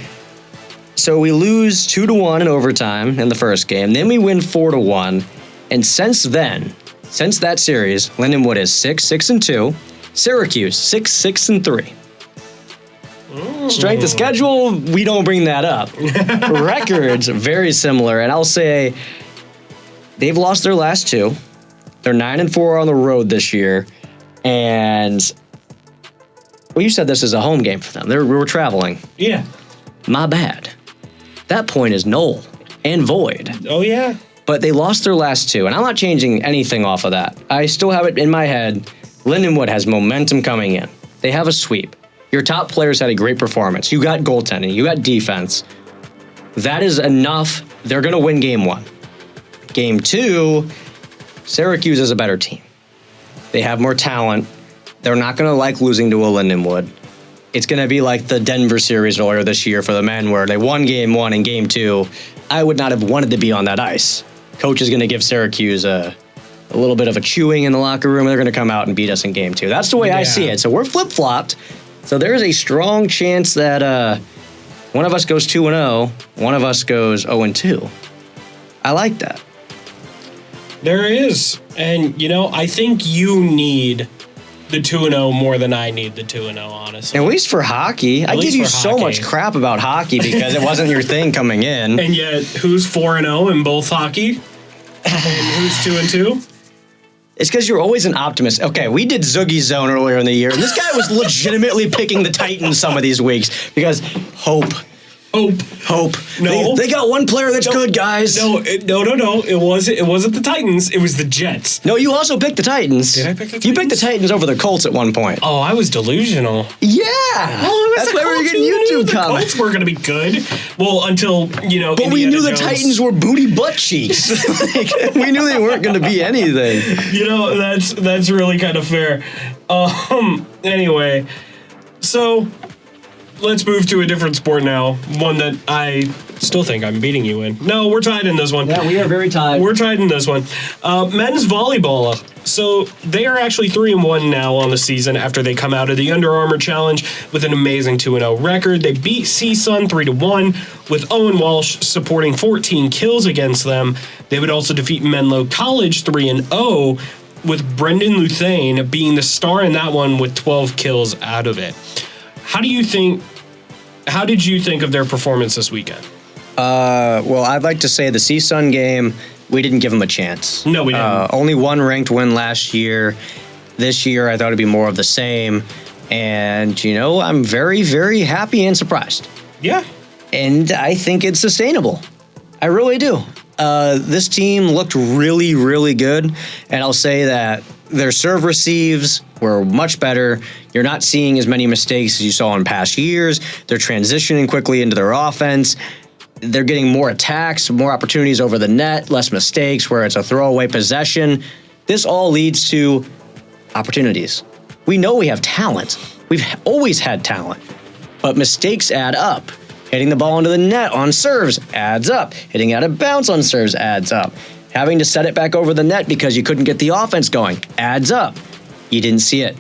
So we lose 2-1 in overtime in the first game. Then we win 4-1. And since that series, Lindenwood is 6-6-2. Syracuse 6-6-3. Strength of schedule, we don't bring that up. Records, very similar. And I'll say they've lost their last 2. They're 9-4 on the road this year. And well, you said this is a home game for them. We were traveling. Yeah. My bad. That point is null and void. Oh, yeah. But they lost their last 2, and I'm not changing anything off of that. I still have it in my head. Lindenwood has momentum coming in. They have a sweep. Your top players had a great performance. You got goaltending. You got defense. That is enough. They're going to win game 1. Game 2, Syracuse is a better team. They have more talent. They're not going to like losing to a Lindenwood. It's going to be like the Denver series earlier this year for the men where they won game 1 and game 2. I would not have wanted to be on that ice. Coach is going to give Syracuse a little bit of a chewing in the locker room. They're going to come out and beat us in game 2. That's the way I see it. So we're flip-flopped. So there's a strong chance that one of us goes 2-0, one of us goes 0-2. I like that. There is. And, I think you need the 2-0 more than I need the 2-0, honestly. At least for hockey. I give you so much crap about hockey because it wasn't your thing coming in. And yet, who's 4-0 in both hockey? And who's 2-2? It's because you're always an optimist. Okay, we did Zoogie Zone earlier in the year, and this guy was legitimately picking the Titans some of these weeks because hope. No, they got one player that's good, guys. No. It wasn't the Titans. It was the Jets. No, you also picked the Titans. Did I pick the Titans? You picked the Titans over the Colts at one point. Oh, I was delusional. Yeah. Oh, that's why we were getting YouTube comments. The Colts were going to be good. Well, until, But Indiana we knew the Jones. Titans were booty butt cheeks. We knew they weren't going to be anything. That's really kind of fair. Anyway, so let's move to a different sport now. One that I still think I'm beating you in. No, we're tied in this one. Yeah, we are very tied. We're tied in this one. Men's volleyball. So they are actually 3-1 now on the season after they come out of the Under Armour Challenge with an amazing 2-0 record. They beat CSUN 3-1 with Owen Walsh supporting 14 kills against them. They would also defeat Menlo College 3-0 with Brendan Luthane being the star in that one with 12 kills out of it. How did you think of their performance this weekend? Well, I'd like to say the CSUN game, we didn't give them a chance. No, we didn't. Only one ranked win last year. This year, I thought it'd be more of the same. And, I'm very, very happy and surprised. Yeah. And I think it's sustainable. I really do. this team looked really, really good. And I'll say that their serve receives were much better. You're not seeing as many mistakes as you saw in past years. They're transitioning quickly into their offense. They're getting more attacks, more opportunities over the net, less mistakes where it's a throwaway possession. This all leads to opportunities. We know we have talent. We've always had talent. But mistakes add up. Hitting the ball into the net on serves adds up. Hitting out of bounds on serves adds up. Having to set it back over the net because you couldn't get the offense going adds up. You didn't see it.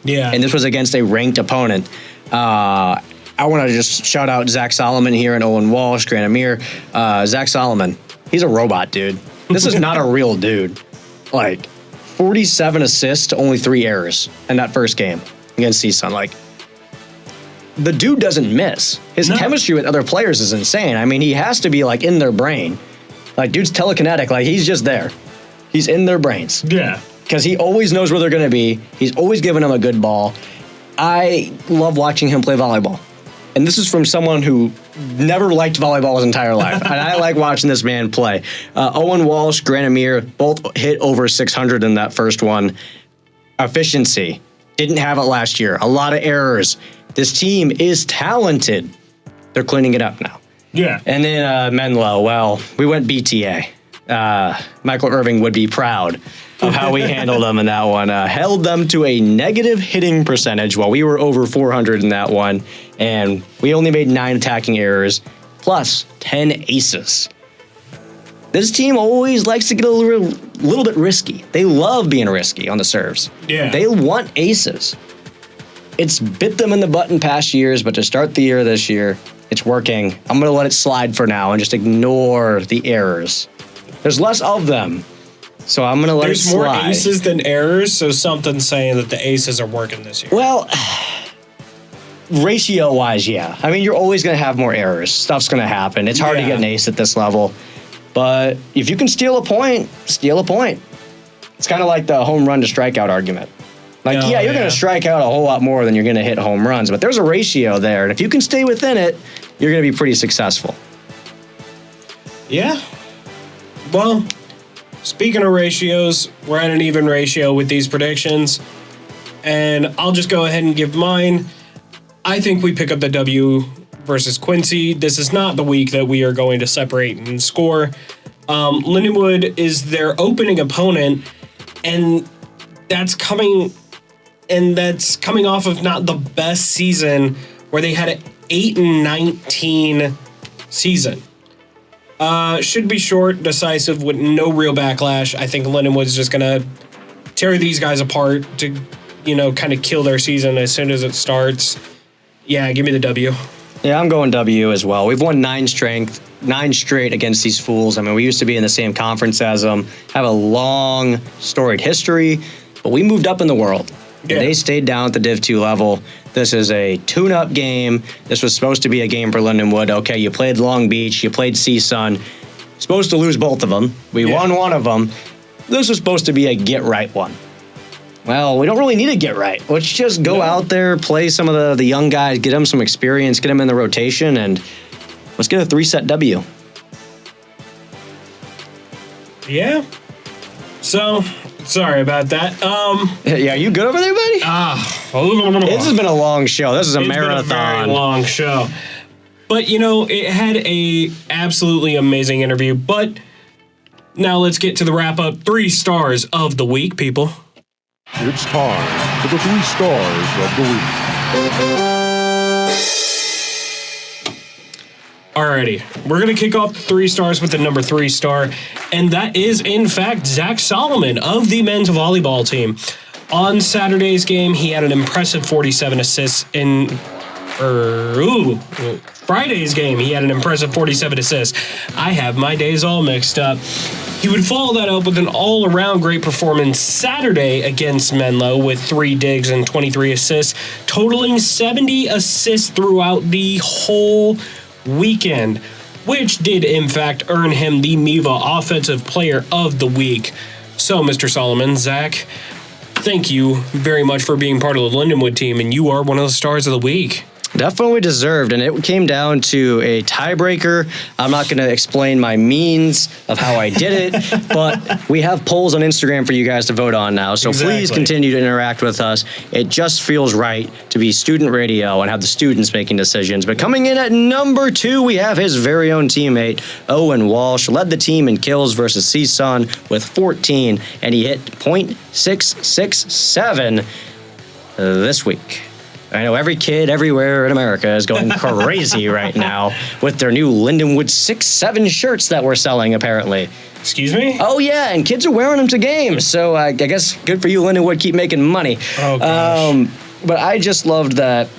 Yeah. And this was against a ranked opponent. I want to just shout out Zach Solomon here and Owen Walsh, Grant Amir. Zach Solomon, he's a robot, dude. This is not a real dude. Like, 47 assists to only 3 errors in that first game against CSUN. Like, the dude doesn't miss. His chemistry with other players is insane. I mean, he has to be, like, in their brain. Like, dude's telekinetic. Like, he's just there. He's in their brains. Yeah. Because he always knows where they're going to be. He's always giving them a good ball. I love watching him play volleyball. And this is from someone who never liked volleyball his entire life. And I like watching this man play. Owen Walsh, Grant Amir, both hit over 600 in that first one. Efficiency. Didn't have it last year. A lot of errors. This team is talented. They're cleaning it up now. Yeah. And then Menlo, well, we went BTA. Michael Irving would be proud of how we handled them in that one. Held them to a negative hitting percentage while we were over 400 in that one. And we only made 9 attacking errors, plus 10 aces. This team always likes to get a little bit risky. They love being risky on the serves. Yeah. They want aces. It's bit them in the butt in past years, but to start the year this year, it's working. I'm going to let it slide for now and just ignore the errors. There's less of them, so I'm going to let it slide. There's more aces than errors, so something's saying that the aces are working this year. Well, ratio-wise, yeah. I mean, you're always going to have more errors. Stuff's going to happen. It's hard to get an ace at this level. But if you can steal a point, steal a point. It's kind of like the home run to strikeout argument. Like, you're going to strike out a whole lot more than you're going to hit home runs, but there's a ratio there, and if you can stay within it, you're going to be pretty successful. Yeah. Well, speaking of ratios, we're at an even ratio with these predictions, and I'll just go ahead and give mine. I think we pick up the W versus Quincy. This is not the week that we are going to separate and score. Lindenwood is their opening opponent, and that's coming off of not the best season where they had an 8-19 season. Should be short, decisive, with no real backlash. I think Lindenwood's just going to tear these guys apart to, kind of kill their season as soon as it starts. Yeah, give me the W. Yeah, I'm going W as well. We've won 9 straight against these fools. I mean, we used to be in the same conference as them, have a long, storied history, but we moved up in the world. Yeah. They stayed down at the Div 2 level. This is a tune-up game. This was supposed to be a game for Lindenwood. Okay, you played Long Beach, you played CSUN. Supposed to lose both of them. We won one of them. This was supposed to be a get-right one. Well, we don't really need a get-right. Let's just go out there, play some of the young guys, get them some experience, get them in the rotation, and let's get a 3-set W. Yeah. So, sorry about that. Yeah, you good over there, buddy? This has been a long show. This is a marathon. It's been a very long show. But, it had a absolutely amazing interview. But now let's get to the wrap-up 3 stars of the week, people. It's time for the 3 stars of the week. Alrighty, we're going to kick off the 3 stars with the number 3 star, and that is, in fact, Zach Solomon of the men's volleyball team. On Saturday's game, he had an impressive 47 assists Friday's game, he had an impressive 47 assists. I have my days all mixed up. He would follow that up with an all-around great performance Saturday against Menlo with 3 digs and 23 assists, totaling 70 assists throughout the whole weekend, which did in fact earn him the MIVA Offensive Player of the Week. So, Mr. Solomon, Zach, thank you very much for being part of the Lindenwood team, and you are one of the stars of the week. Definitely deserved, and it came down to a tiebreaker. I'm not going to explain my means of how I did it, but we have polls on Instagram for you guys to vote on now, so please continue to interact with us. It just feels right to be student radio and have the students making decisions. But coming in at number 2, we have his very own teammate, Owen Walsh, led the team in kills versus CSUN with 14, and he hit .667 this week. I know every kid everywhere in America is going crazy right now with their new Lindenwood 6-7 shirts that we're selling, apparently. Excuse me? Oh, yeah, and kids are wearing them to games. So I guess good for you, Lindenwood. Keep making money. Oh, gosh. But I just loved that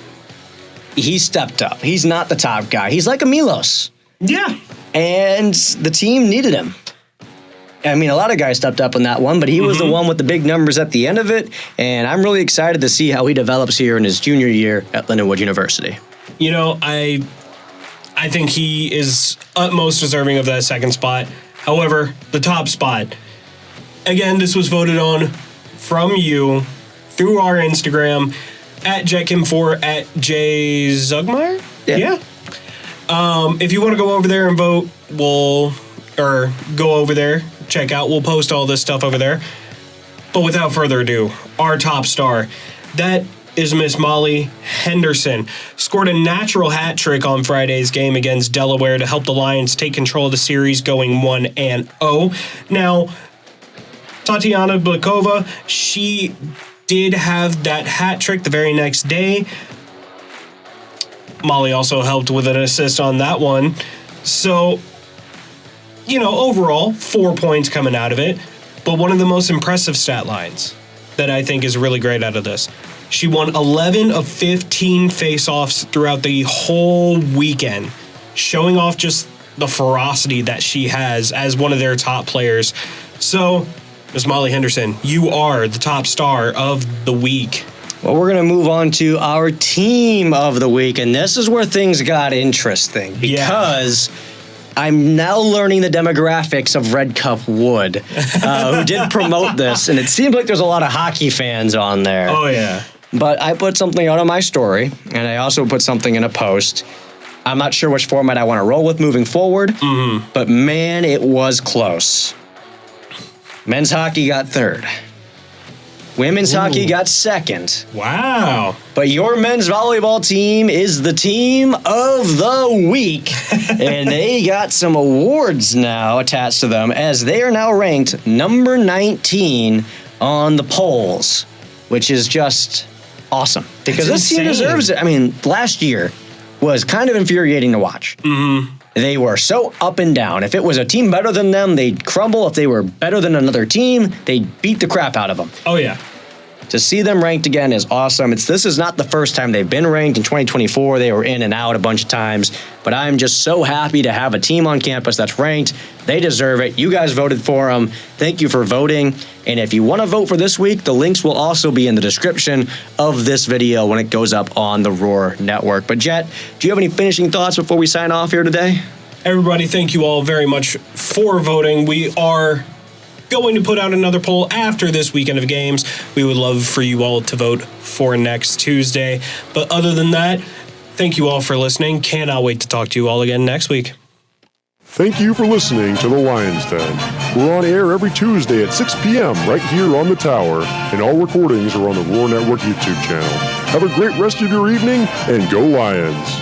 he stepped up. He's not the top guy. He's like a Milos. Yeah. And the team needed him. I mean, a lot of guys stepped up on that one, but he was the one with the big numbers at the end of it, and I'm really excited to see how he develops here in his junior year at Lindenwood University. You know, I think he is utmost deserving of that second spot. However, the top spot, again, this was voted on from you through our Instagram, at JetKim4, at JZugmeyer? Yeah. If you want to go over there and vote, go over there. Check out. We'll post all this stuff over there. But without further ado, our top star, that is Miss Molly Henderson. Scored a natural hat trick on Friday's game against Delaware to help the Lions take control of the series, going 1-0. Now, Tatiana Blikova, she did have that hat trick the very next day. Molly also helped with an assist on that one. So, you know, overall, 4 points coming out of it. But one of the most impressive stat lines that I think is really great out of this, she won 11 of 15 face-offs throughout the whole weekend, showing off just the ferocity that she has as one of their top players. So, Ms. Molly Henderson, you are the top star of the week. Well, we're going to move on to our team of the week, and this is where things got interesting because I'm now learning the demographics of Red Cup Wood, who did promote this, and it seems like there's a lot of hockey fans on there. Oh, yeah. But I put something out on my story, and I also put something in a post. I'm not sure which format I want to roll with moving forward, but man, it was close. Men's hockey got third. Women's hockey got second. Wow. But your men's volleyball team is the team of the week. And they got some awards now attached to them as they are now ranked number 19 on the polls, which is just awesome. Because this team deserves it. I mean, last year was kind of infuriating to watch. They were so up and down. If it was a team better than them, they'd crumble. If they were better than another team, they'd beat the crap out of them. Oh, yeah. To see them ranked again is awesome. This is not the first time they've been ranked. In 2024, they were in and out a bunch of times. But I'm just so happy to have a team on campus that's ranked. They deserve it. You guys voted for them. Thank you for voting. And if you want to vote for this week, the links will also be in the description of this video when it goes up on the Roar Network. But Jet, do you have any finishing thoughts before we sign off here today? Everybody, thank you all very much for voting. We are going to put out another poll after this weekend of games. We would love for you all to vote for next Tuesday. But other than that, thank you all for listening. Cannot wait to talk to you all again next week. Thank you for listening to The Lions Den. We're on air every Tuesday at 6 p.m. right here on the Tower, and all recordings are on the Roar Network YouTube channel. Have a great rest of your evening, and go Lions!